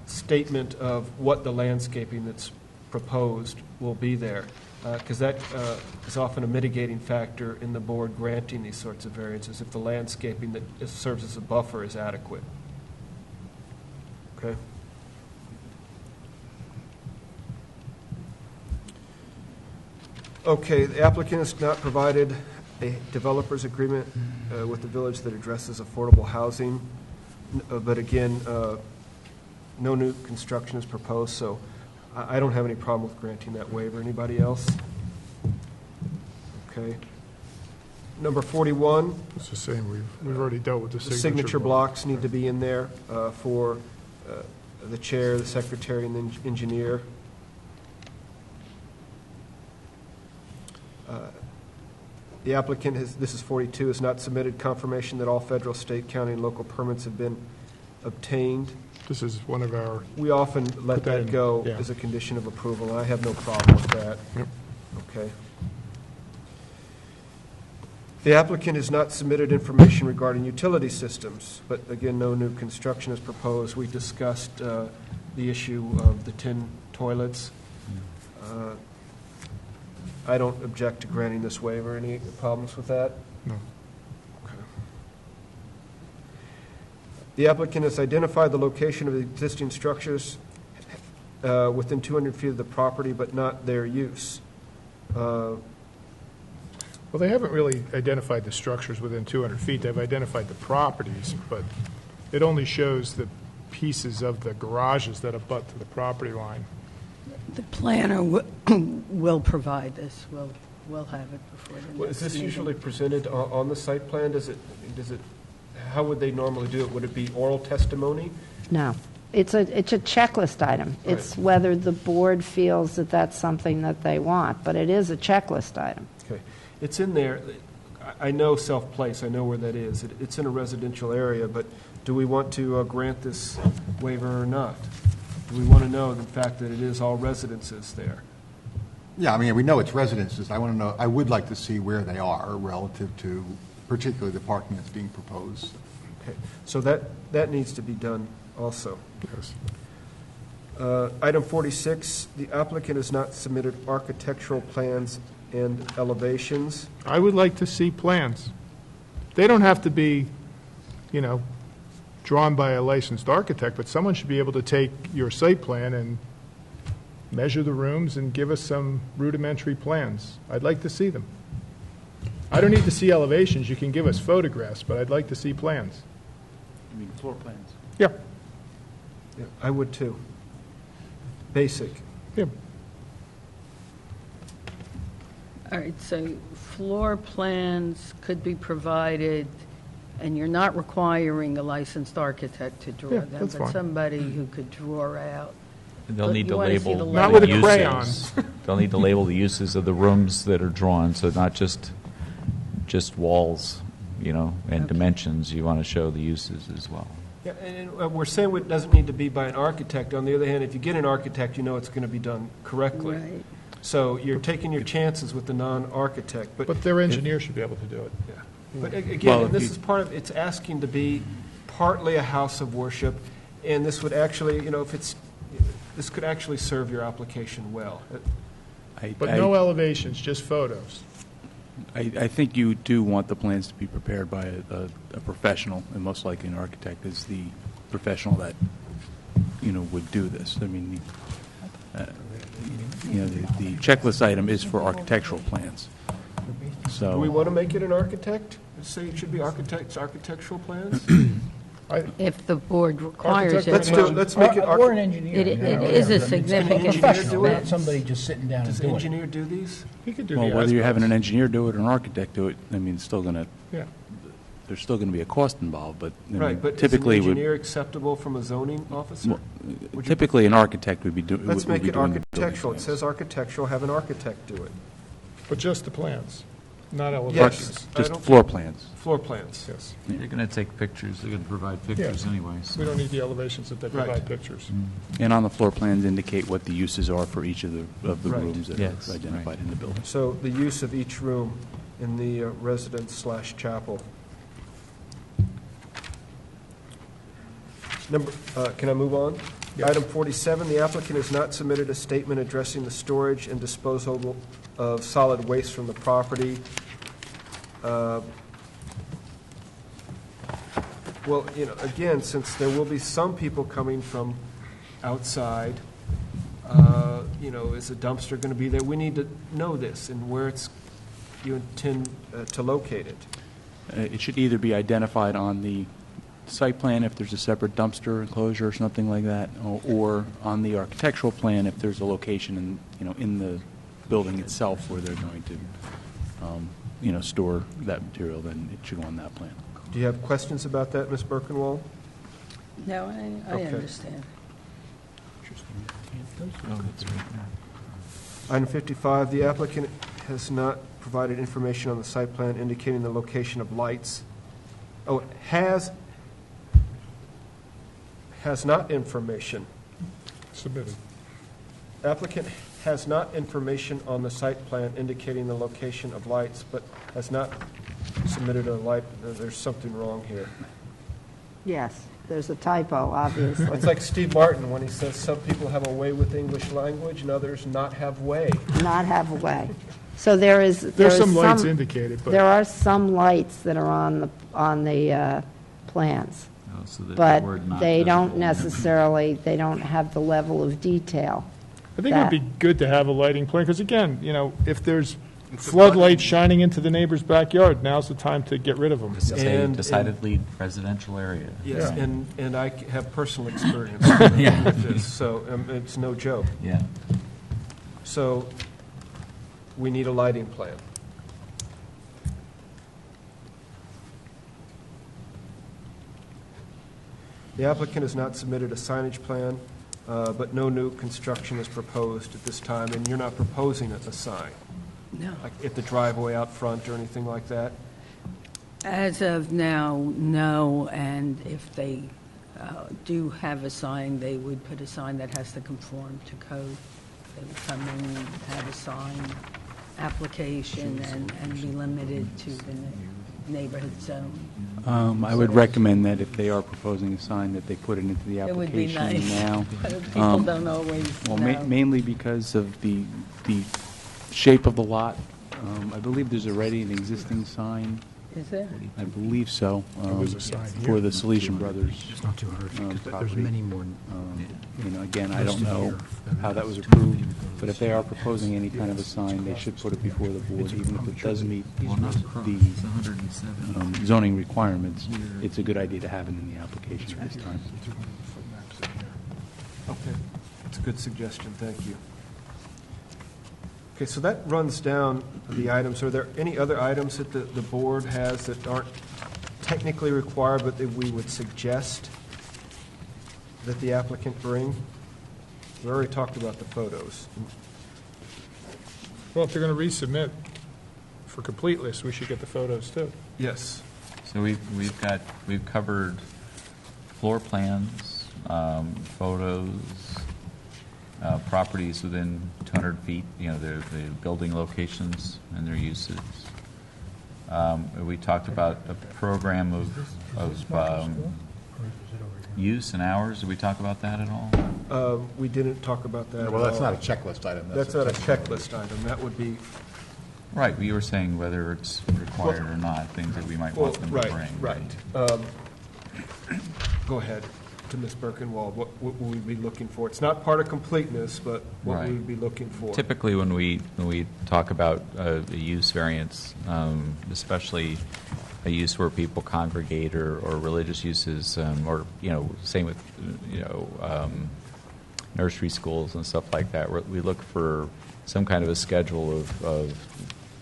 statement of what the landscaping that's proposed will be there, because that is often a mitigating factor in the board granting these sorts of variances, if the landscaping that serves as a buffer is adequate. Okay? Okay, the applicant has not provided a developer's agreement with the village that addresses affordable housing, but again, no new construction is proposed, so I don't have any problem with granting that waiver. Anybody else? Okay. Number 41, It's the same, we've already dealt with the the signature blocks need to be in there for the chair, the secretary, and the engineer. The applicant has, this is 42, has not submitted confirmation that all federal, state, county, and local permits have been obtained. This is one of our, We often let Put that that in, go yeah. as a condition of approval, and I have no problem with that. Yep. Okay. The applicant has not submitted information regarding utility systems, but again, no new construction is proposed. We discussed the issue of the tin toilets. I don't object to granting this waiver. Any problems with that? no. Okay. The applicant has identified the location of the existing structures within 200 feet of the property, but not their use. Well, they haven't really identified the structures within 200 feet. They've identified the properties, but it only shows the pieces of the garages that abut to the property line. The planner will provide this. We'll have it before the next Well, is this meeting. usually presented on the site plan? Does it, how would they normally do it? Would it be oral testimony? No. It's a checklist item. It's whether the board feels that that's something that they want, but it is a checklist item. Okay. It's in there. I know Self Place. I know where that is. It's in a residential area, but do we want to grant this waiver or not? Do we want to know the fact that it is all residences there? Yeah, I mean, we know it's residences. I want to know, I would like to see where they are relative to particularly the parking that's being proposed. Okay. So that needs to be done also. Item 46, the applicant has not submitted architectural plans and elevations. I would like to see plans. They don't have to be, drawn by a licensed architect, but someone should be able to take your site plan and measure the rooms and give us some rudimentary plans. I'd like to see them. I don't need to see elevations. You can give us photographs, but I'd like to see plans. You mean floor plans? Yeah. Yeah, I would too. Basic. Yeah. All right, so floor plans could be provided, and you're not requiring a licensed architect to draw Yeah, them, that's but fine. somebody who could draw out. They'll But need you to wanna see label the Not the with a uses. crayon. They'll need to label the uses of the rooms that are drawn, so not just walls, and dimensions. You want to show the uses as well. Yeah, and we're saying it doesn't need to be by an architect. On the other hand, if you get an architect, you know it's going to be done correctly. Right. So you're taking your chances with the non-architect. But their engineer should be able to do it. Yeah. But again, Well, and if this you- is part of, it's asking to be partly a house of worship, and this would actually, this could actually serve your application well. But no elevations, just photos. I think you do want the plans to be prepared by a professional, and most likely an architect is the professional that, would do this. I mean, the checklist item is for architectural plans. Do we So, want to make it an architect? Say it should be architectural plans? If the board requires Architect- it. Let's make it. Or an engineer. It is a significant engineer do expense. it? Not somebody just sitting down and Does the doing it. engineer do these? He could do well, the whether you're having as-built. an engineer do it or an architect do it, I mean, it's still going to, Yeah. there's still going to be a cost involved, but I mean, Right, but is an typically would. engineer acceptable from a zoning officer? Well, Would you- Typically, an architect would be doing. Let's make it doing the building architectural. It plans. says architectural, have an architect do it. But just the plans, not Yes. elevations. I Just don't- floor plans. Floor plans. Yes. They're going to take pictures. They're going to provide pictures anyway. so- We don't need the elevations if they Right. provide pictures. And on the floor plans indicate what the uses are for each of the Right. rooms that Yes, are identified in the building. So the use of each room in the residence/chapel. Can I move on? Yeah. Item 47, the applicant has not submitted a statement addressing the storage and disposal of solid waste from the property. Well, again, since there will be some people coming from outside, is a dumpster going to be there? We need to know this and where you intend to locate it. It should either be identified on the site plan if there's a separate dumpster enclosure or something like that, or on the architectural plan if there's a location in the building itself where they're going to, store that material, then it should go on that plan. Do you have questions about that, Ms. Birkenwald? No, I Okay. understand. Item 55, the applicant has not provided information on the site plan indicating the location of lights. Oh, has not information. Submitted. Applicant has not information on the site plan indicating the location of lights, but has not submitted a light. There's something wrong here. Yes, there's a typo, obviously. It's like Steve Martin when he says some people have a way with English language and others not have way. Not have a way. So there's some lights indicated, but. There are some lights that are on the plans, Oh, so that the but word not they don't visible. necessarily, they don't have the level of detail. I think it would be good to have a lighting plan, because again, if there's floodlights shining into the neighbor's backyard, now's the time to get rid of them. This is And- a decidedly residential area. Yes, Yeah. and I have personal experience with this, so it's no joke. Yeah. So we need a lighting plan. The applicant has not submitted a signage plan, but no new construction is proposed at this time, and you're not proposing a sign, No. like at the driveway out front or anything like that? As of now, no, and if they do have a sign, they would put a sign that has to conform to code. They would come in and have a sign application and be limited to the neighborhood zone. I would recommend that if they are proposing a sign, that they put it into the It would be application nice. now. But people don't always Well, know. mainly because of the shape of the lot. I believe there's already an existing sign. Is there? I believe so. There's a sign For here. the Salesian Brothers. It's not too hard. There's property. many more. Again, I don't know how that was approved, but if they are proposing any kind of a sign, they should put it before the board, even if it does meet the zoning requirements. It's a good idea to have it in the application at this time. Okay, that's a good suggestion, thank you. Okay, so that runs down the items. Are there any other items that the board has that aren't technically required, but that we would suggest that the applicant bring? We already talked about the photos. Well, if they're going to resubmit for completeness, we should get the photos too. Yes. So we've covered floor plans, photos, properties within 200 feet, the building locations and their uses. We talked about a program of use and hours. Did we talk about that at all? We didn't talk about that at Well, that's all. not a checklist item. That's not a checklist item. That would be, Right, you were saying whether it's required or not, things that we might want them to bring. right. Go ahead to Ms. Birkenwald. What will we be looking for? It's not part of completeness, but what Right. we would be looking for. Typically, when we talk about a use variance, especially a use where people congregate or religious uses, or same with nursery schools and stuff like that, we look for some kind of a schedule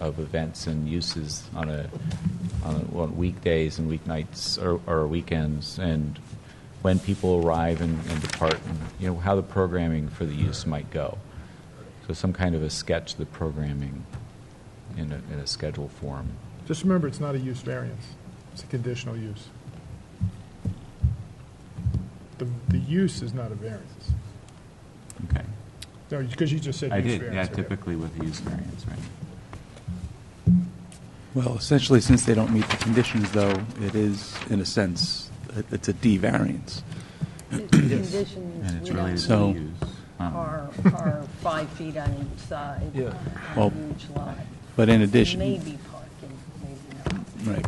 of events and uses on weekdays and weeknights or weekends, and when people arrive and depart, and how the programming for the use might go. So some kind of a sketch of the programming in a schedule form. Just remember, it's not a use variance. It's a conditional use. The use is not a variance. Okay. No, because you just said I use did, variance. yeah, okay. typically with the use variance, right? Well, essentially, since they don't meet the conditions, though, it is, in a sense, it's a D variance. Conditions And it's we don't related to So- the use. are 5 feet on each side. Yeah. Well, On each lot. But in addition, Maybe parking, maybe not. right.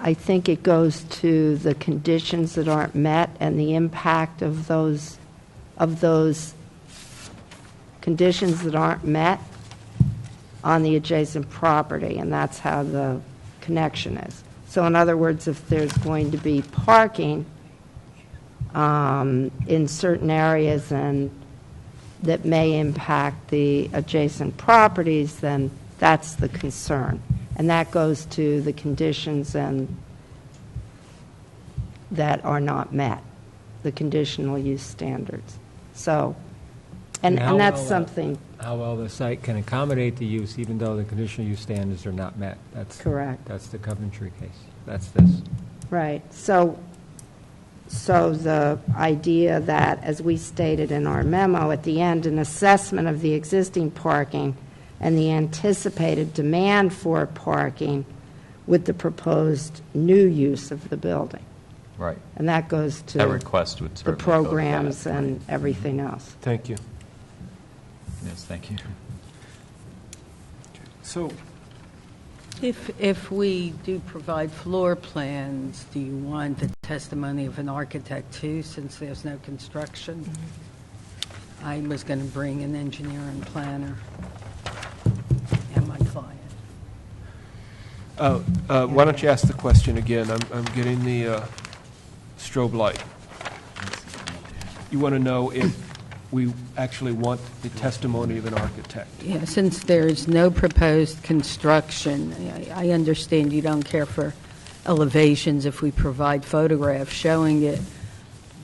I think it goes to the conditions that aren't met and the impact of those conditions that aren't met on the adjacent property, and that's how the connection is. So in other words, if there's going to be parking in certain areas and that may impact the adjacent properties, then that's the concern. And that goes to the conditions that are not met, the conditional use standards. So, and how that's well, something, How well the site can accommodate the use, even though the conditional use standards are not met. That's correct, That's the Coventry case. That's this. right. So the idea that, as we stated in our memo at the end, an assessment of the existing parking and the anticipated demand for parking with the proposed new use of the building. Right. And that goes That to request would the certainly go to that. programs and everything else. Thank you. Yes, thank you. So, If we do provide floor plans, do you want the testimony of an architect too, since there's no construction? I was going to bring an engineer and planner and my client. why don't you ask the question again? I'm getting the strobe light. You want to know we actually want the testimony of an architect. Yeah, since there's no proposed construction, I understand you don't care for elevations if we provide photographs showing it,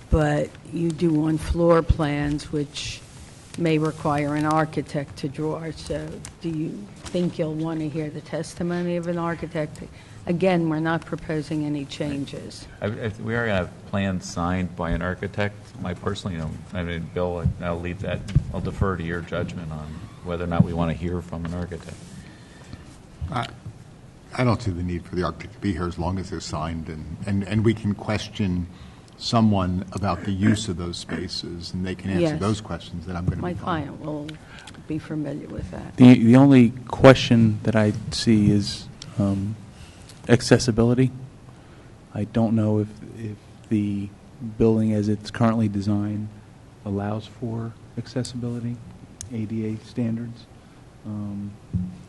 but you do want floor plans, which may require an architect to draw. So do you think you'll want to hear the testimony of an architect? Again, we're not proposing any changes. We already have plans signed by an architect. I personally don't, I mean, Bill, I'll leave that, I'll defer to your judgment on whether or not we want to hear from an architect. I don't see the need for the architect to be here as long as they're signed, and we can question someone about the use of those spaces, and they can answer Yes. those questions that I'm going to be My fine. client will be familiar with that. The only question that I see is accessibility. I don't know if the building as it's currently designed allows for accessibility, ADA standards.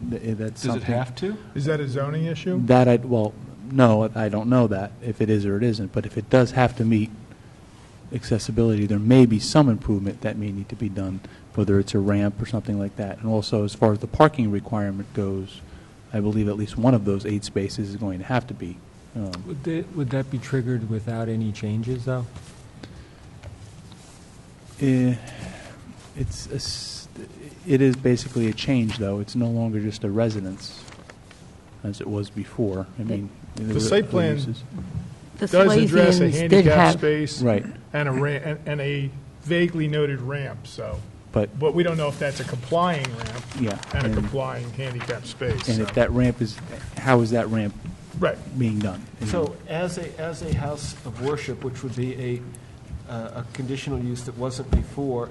That's Does it something have to? Is that a zoning issue? that no, I don't know that, if it is or it isn't, but if it does have to meet accessibility, there may be some improvement that may need to be done, whether it's a ramp or something like that. And also, as far as the parking requirement goes, I believe at least one of those 8 spaces is going to have to be. Would that be triggered without any changes, though? It is basically a change, though. It's no longer just a residence, as it was before. I mean, The site plan uses. The does address a Salesians did handicap have, space Right. and a vaguely noted ramp, so. But, But we don't know if that's a complying ramp yeah. and a complying handicap space. And so. if that ramp is, how is that ramp Right. being done? So as a house of worship, which would be a conditional use that wasn't before,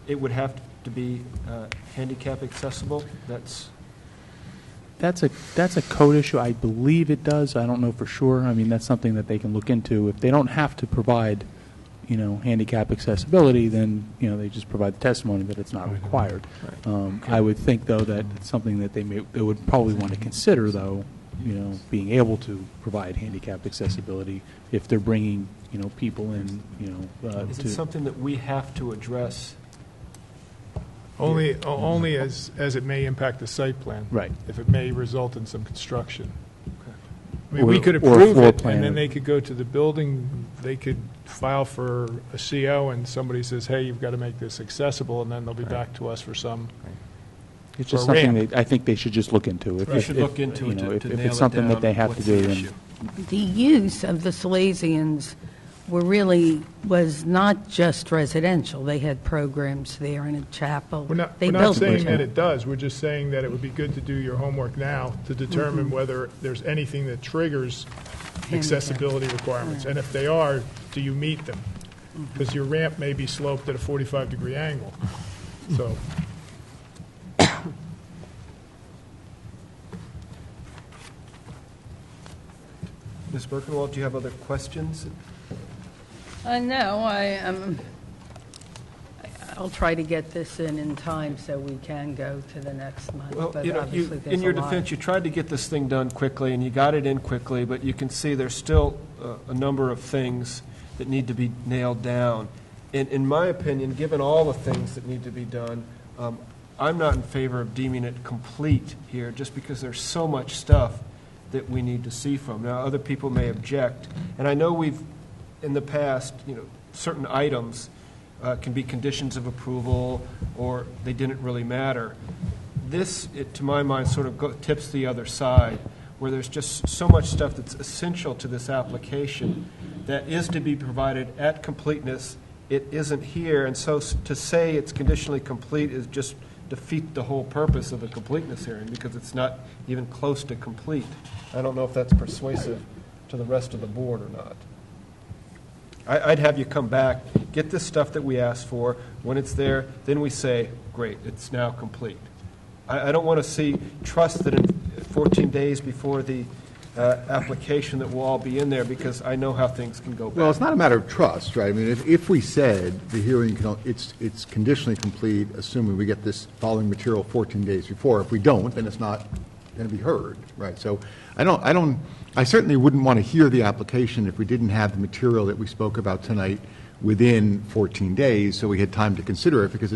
it would have to be handicap accessible? That's a code issue. I believe it does. I don't know for sure. I mean, that's something that they can look into. If they don't have to provide, handicap accessibility, then, they just provide the testimony that it's not required. I would think, though, that it's something that they would probably want to consider, though, being able to provide handicap accessibility if they're bringing, people in, Is it something that we have to address? Only as it may impact the site plan. Right. If it may result in some construction. Okay. I mean, we Or- could or a approve floor it, plan and then of- they could go to the building, they could file for a CO, and somebody says, hey, you've got to make this accessible, and then they'll be back to us for some. It's just For a something ramp. that I think they should just look into. If- We if- should if, look into you it know, to if nail it's it something down. that they have What's to the do, then issue? the use of the Salesians was not just residential. They had programs there and a chapel. We're not They built saying it. that it does, we're just saying that it would be good to do your homework now to determine Mm-hmm. whether there's anything that triggers accessibility requirements. And if they are, do you meet them? Mm-hmm. Because your ramp may be sloped at a 45-degree angle, so. Ms. Birkenwald, do you have other questions? No, I'll try to get this in time so we can go to the next month. Well, but you know, obviously there's in your a lot. defense, you tried to get this thing done quickly, and you got it in quickly, but you can see there's still a number of things that need to be nailed down. In my opinion, given all the things that need to be done, I'm not in favor of deeming it complete here, just because there's so much stuff that we need to see from. Now, other people may object, and I know we've, in the past, certain items can be conditions of approval, or they didn't really matter. This, to my mind, sort of tips the other side, where there's just so much stuff that's essential to this application that is to be provided at completeness. It isn't here, and so to say it's conditionally complete is just defeat the whole purpose of the completeness hearing, because it's not even close to complete. I don't know if that's persuasive to the rest of the board or not. I'd have you come back, get this stuff that we asked for. When it's there, then we say, great, it's now complete. I don't want to trust that in 14 days before the application that we'll all be in there, because I know how things can go bad. Well, it's not a matter of trust, right? I mean, if we said the hearing, it's conditionally complete, assuming we get this following material 14 days before. If we don't, then it's not going to be heard, right? So I don't I certainly wouldn't want to hear the application if we didn't have the material that we spoke about tonight within 14 days, so we had time to consider it, because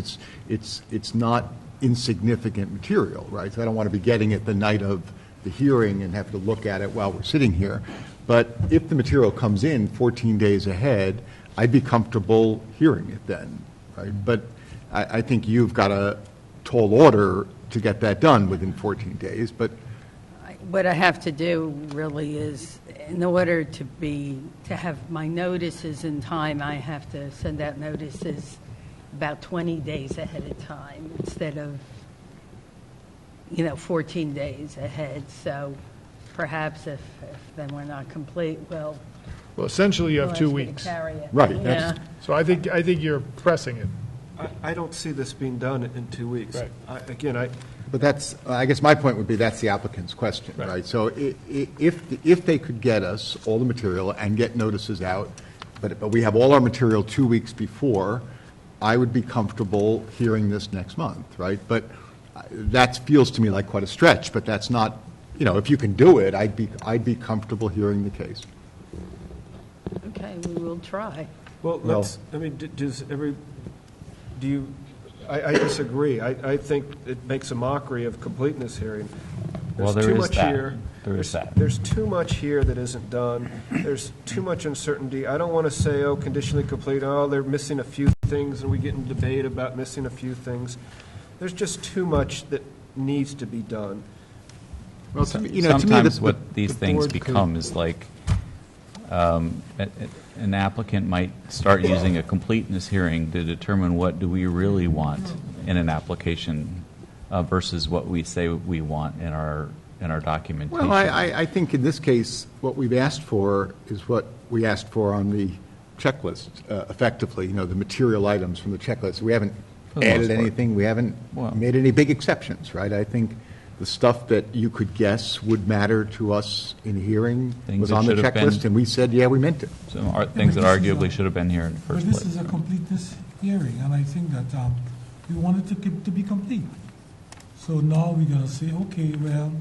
it's not insignificant material, right? So I don't want to be getting it the night of the hearing and have to look at it while we're sitting here. But if the material comes in 14 days ahead, I'd be comfortable hearing it then, right? But I think you've got a tall order to get that done within 14 days, but What I have to do really is, in order to have my notices in time, I have to send out notices about 20 days ahead of time instead of, 14 days ahead. So perhaps if then we're not complete, well, essentially you have we'll 2 ask you to weeks. carry it. Right, Yeah. that's- So I think you're pressing it. I don't see this being done in 2 weeks. Right. But that's, I guess my point would be, that's the applicant's question, Right. right? So if they could get us all the material and get notices out, but we have all our material 2 weeks before, I would be comfortable hearing this next month, right? But that feels to me like quite a stretch, but that's not, if you can do it, I'd be comfortable hearing the case. Okay, we will try. Well, I disagree. I think it makes a mockery of completeness hearing. Well, There's there too is much that. here. There is that. There's too much here that isn't done. There's too much uncertainty. I don't want to say, conditionally complete, they're missing a few things, and we get in debate about missing a few things. There's just too much that needs to be done. Well, Sometimes what these the things board become is like, an applicant might start using a completeness hearing to determine what do we really want in an application versus what we say we want in our documentation. Well, I think in this case, what we've asked for is what we asked for on the checklist, effectively, the material items from the checklist. We haven't For the most added part. anything, we haven't made any big exceptions, right? I think the stuff that you could guess would matter to us in hearing Things was that on the should have been- checklist, and we said, yeah, we meant it. Some things that arguably should have been here in the But first this place. is a completeness hearing, and I think that we want it to be complete. So now we're going to say, okay, well,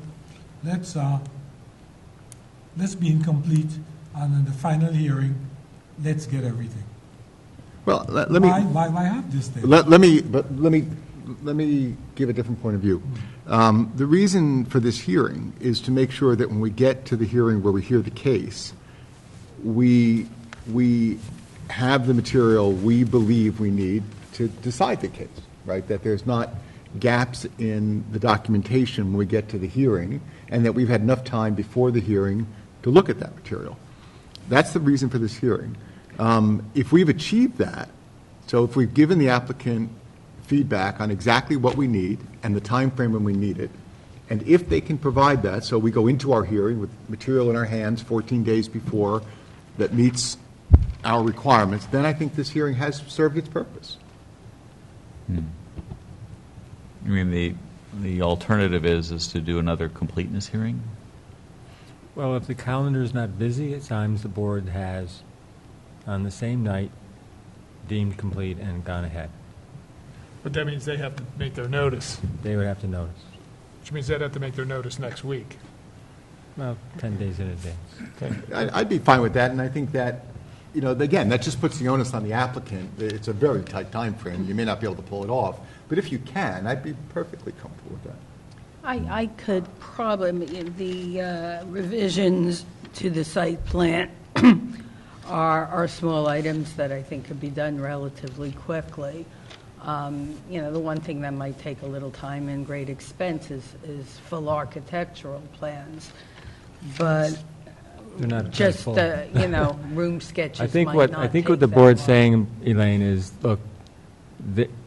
let's be incomplete, and in the final hearing, let's get everything. Well, let me... Why have this then? Let me give a different point of view. The reason for this hearing is to make sure that when we get to the hearing where we hear the case, we have the material we believe we need to decide the case, right? That there's not gaps in the documentation when we get to the hearing, and that we've had enough time before the hearing to look at that material. That's the reason for this hearing. If we've achieved that, so if we've given the applicant feedback on exactly what we need and the time frame when we need it, and if they can provide that, so we go into our hearing with material in our hands 14 days before that meets our requirements, then I think this hearing has served its purpose. I mean, the alternative is to do another completeness hearing? Well, if the calendar's not busy, at times the board has, on the same night, deemed complete and gone ahead. But that means they have to make their notice, They would have to notice, which means they'd have to make their notice next week. well, 10 days in advance. I'd be fine with that, and I think that, again, that just puts the onus on the applicant. It's a very tight time frame. You may not be able to pull it off, but if you can, I'd be perfectly comfortable with that. I could probably, the revisions to the site plan are small items that I think could be done relatively quickly. The one thing that might take a little time and great expense is full architectural plans, but They're not just, full. room sketches I think might what not take the that board's long. saying, Elaine, is, look,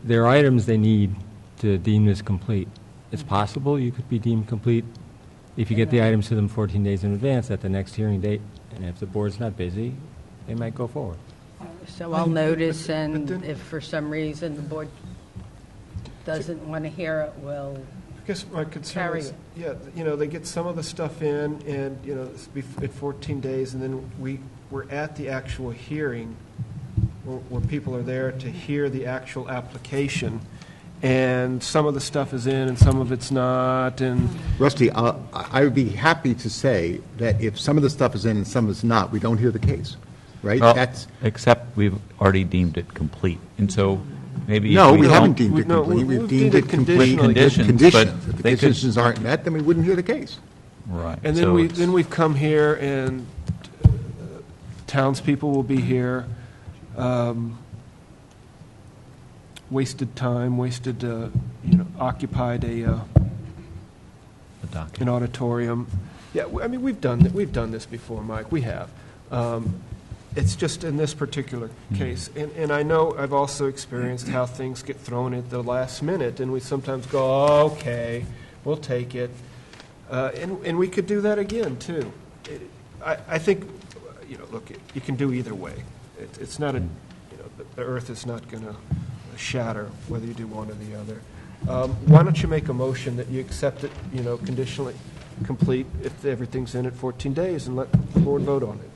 there are items they need to deem this complete. It's possible you could be deemed complete if you get the items to them 14 days in advance at the next hearing date, and if the board's not busy, they might go forward. So I'll notice, and if for some reason the board doesn't want to hear it, we'll I guess my concern carry is, it. they get some of the stuff in, and, it's at 14 days, and then we're at the actual hearing where people are there to hear the actual application, and some of the stuff is in and some of it's not, and Rusty, I would be happy to say that if some of the stuff is in and some of it's not, we don't hear the case, right? Well, That's, except we've already deemed it complete. And so maybe. no, if we don't- haven't deemed it No, complete. we've We've deemed deemed it it complete conditionally. conditions. Conditions, but If the they could- conditions aren't met, then we wouldn't hear the case. Right. And So then it's- we've come here, and townspeople will be here. Wasted time, occupied the docket. an auditorium. Yeah, I mean, we've done this before, Mike. We have. It's just in this particular case, and I know I've also experienced how things get thrown at the last minute, and we sometimes go, oh, okay, we'll take it. And we could do that again, too. I think, look, you can do either way. It's not the earth is not going to shatter whether you do one or the other. Why don't you make a motion that you accept it, conditionally complete if everything's in it 14 days, and let the board vote on it?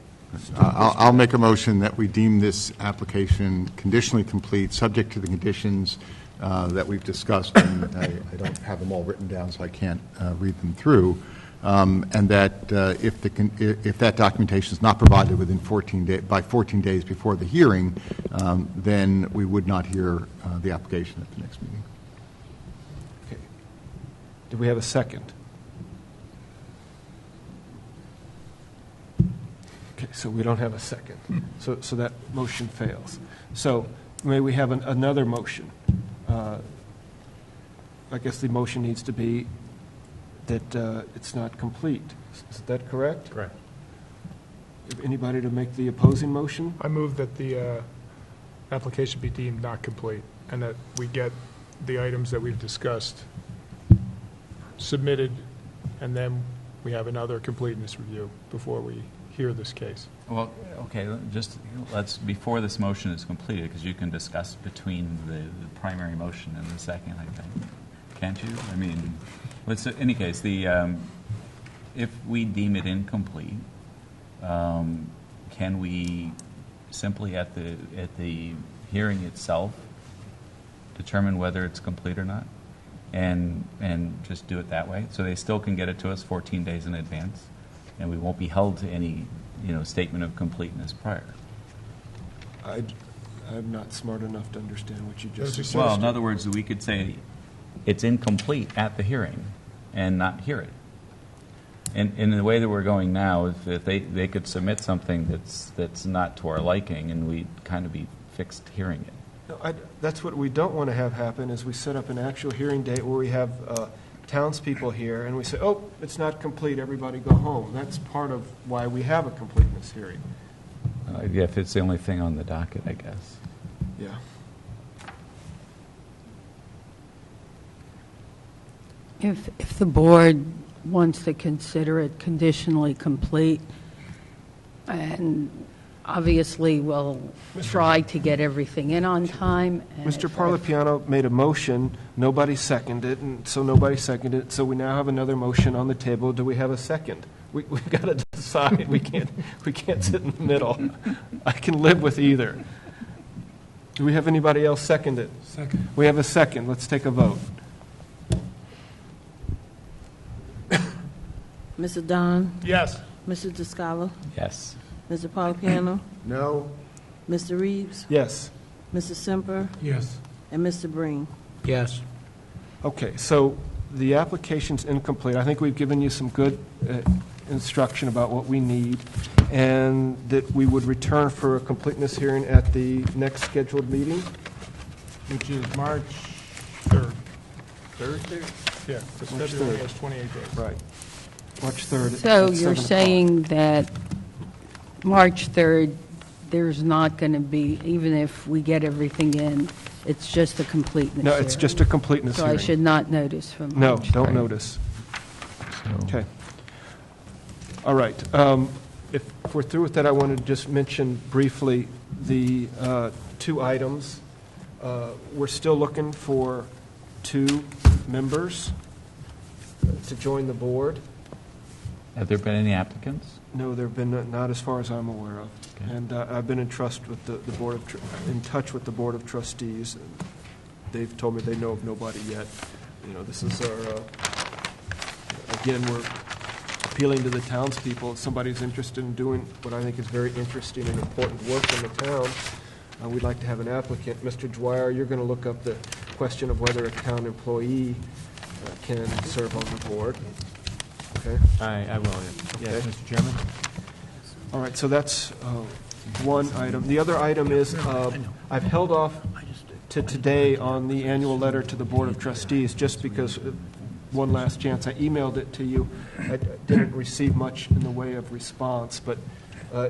I'll make a motion that we deem this application conditionally complete, subject to the conditions that we've discussed, and I don't have them all written down, so I can't read them through, and that if that documentation is not provided within 14 days before the hearing, then we would not hear the application at the next meeting. Okay. Do we have a second? Okay, so we don't have a second. So that motion fails. So may we have another motion? I guess the motion needs to be that it's not complete. Is that correct? Correct. Anybody to make the opposing motion? I move that the application be deemed not complete, and that we get the items that we've discussed submitted, and then we have another completeness review before we hear this case. Well, okay, before this motion is completed, because you can discuss between the primary motion and the second, I think. Can't you? I mean, in any case, if we deem it incomplete, can we simply at the hearing itself determine whether it's complete or not, and just do it that way, so they still can get it to us 14 days in advance, and we won't be held to any statement of completeness prior. I'm not smart enough to understand what you just said. Well, in other words, we could say it's incomplete at the hearing and not hear it. And in the way that we're going now, if they could submit something that's not to our liking, and we'd kind of be fixed hearing it. No, that's what we don't want to have happen, is we set up an actual hearing date where we have townspeople here, and we say, oh, it's not complete, everybody go home. That's part of why we have a completeness hearing. Yeah, if it's the only thing on the docket, I guess. Yeah. If the board wants to consider it conditionally complete, and obviously we'll try to get everything in on time. And Mr. if- Parlapiano made a motion, nobody seconded it, and so nobody seconded it, so we now have another motion on the table. Do we have a second? We've got to decide. We can't sit in the middle. I can live with either. Do we have anybody else second it? Second. We have a second. Let's take a vote. Mr. Don, Yes. Mr. DeScalo, Yes. Mr. Parlapiano, No? Mr. Reeves, Yes. Mr. Semper, Yes. and Mr. Breen. Yes. Okay, so the application's incomplete. I think we've given you some good instruction about what we need, and that we would return for a completeness hearing at the next scheduled meeting. Which is March 3rd. Thursday? Yeah, because March February 3rd. has 28 days. Right. March 3rd. So at you're 7 o'clock. saying that March 3rd, there's not going to be, even if we get everything in, it's just a completeness No, it's hearing? just a completeness So hearing. I should not notice from No, March 3rd? don't notice. Okay. All right. If we're through with that, I want to just mention briefly the two items. We're still looking for 2 members to join the board. Have there been any applicants? No, there have been not as far as I'm aware of. Okay. And I've been in touch with the board of in touch with the board of trustees. they've told me they know of nobody yet. This is our, again, we're appealing to the townspeople. If somebody's interested in doing what I think is very interesting and important work in the town, we'd like to have an applicant. Mr. Dwyer, you're going to look up the question of whether a town employee can serve on the board. Okay? I will, yes, Okay. Mr. Chairman. All right, so that's one item. The other item is I've held off to today on the annual letter to the Board of Trustees just because one last chance. I emailed it to you. I didn't receive much in the way of response, but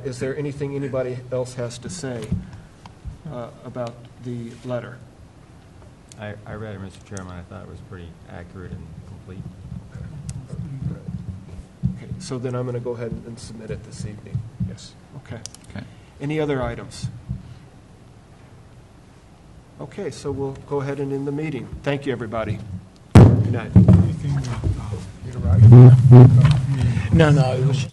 is there anything anybody else has to say about the letter? I read it, Mr. Chairman. I thought it was pretty accurate and complete. Okay, so then I'm going to go ahead and submit it this evening. Yes. Okay. Okay. Any other items? Okay, so we'll go ahead and end the meeting. Thank you, everybody. Good night. Anything that, You're right. No, it was.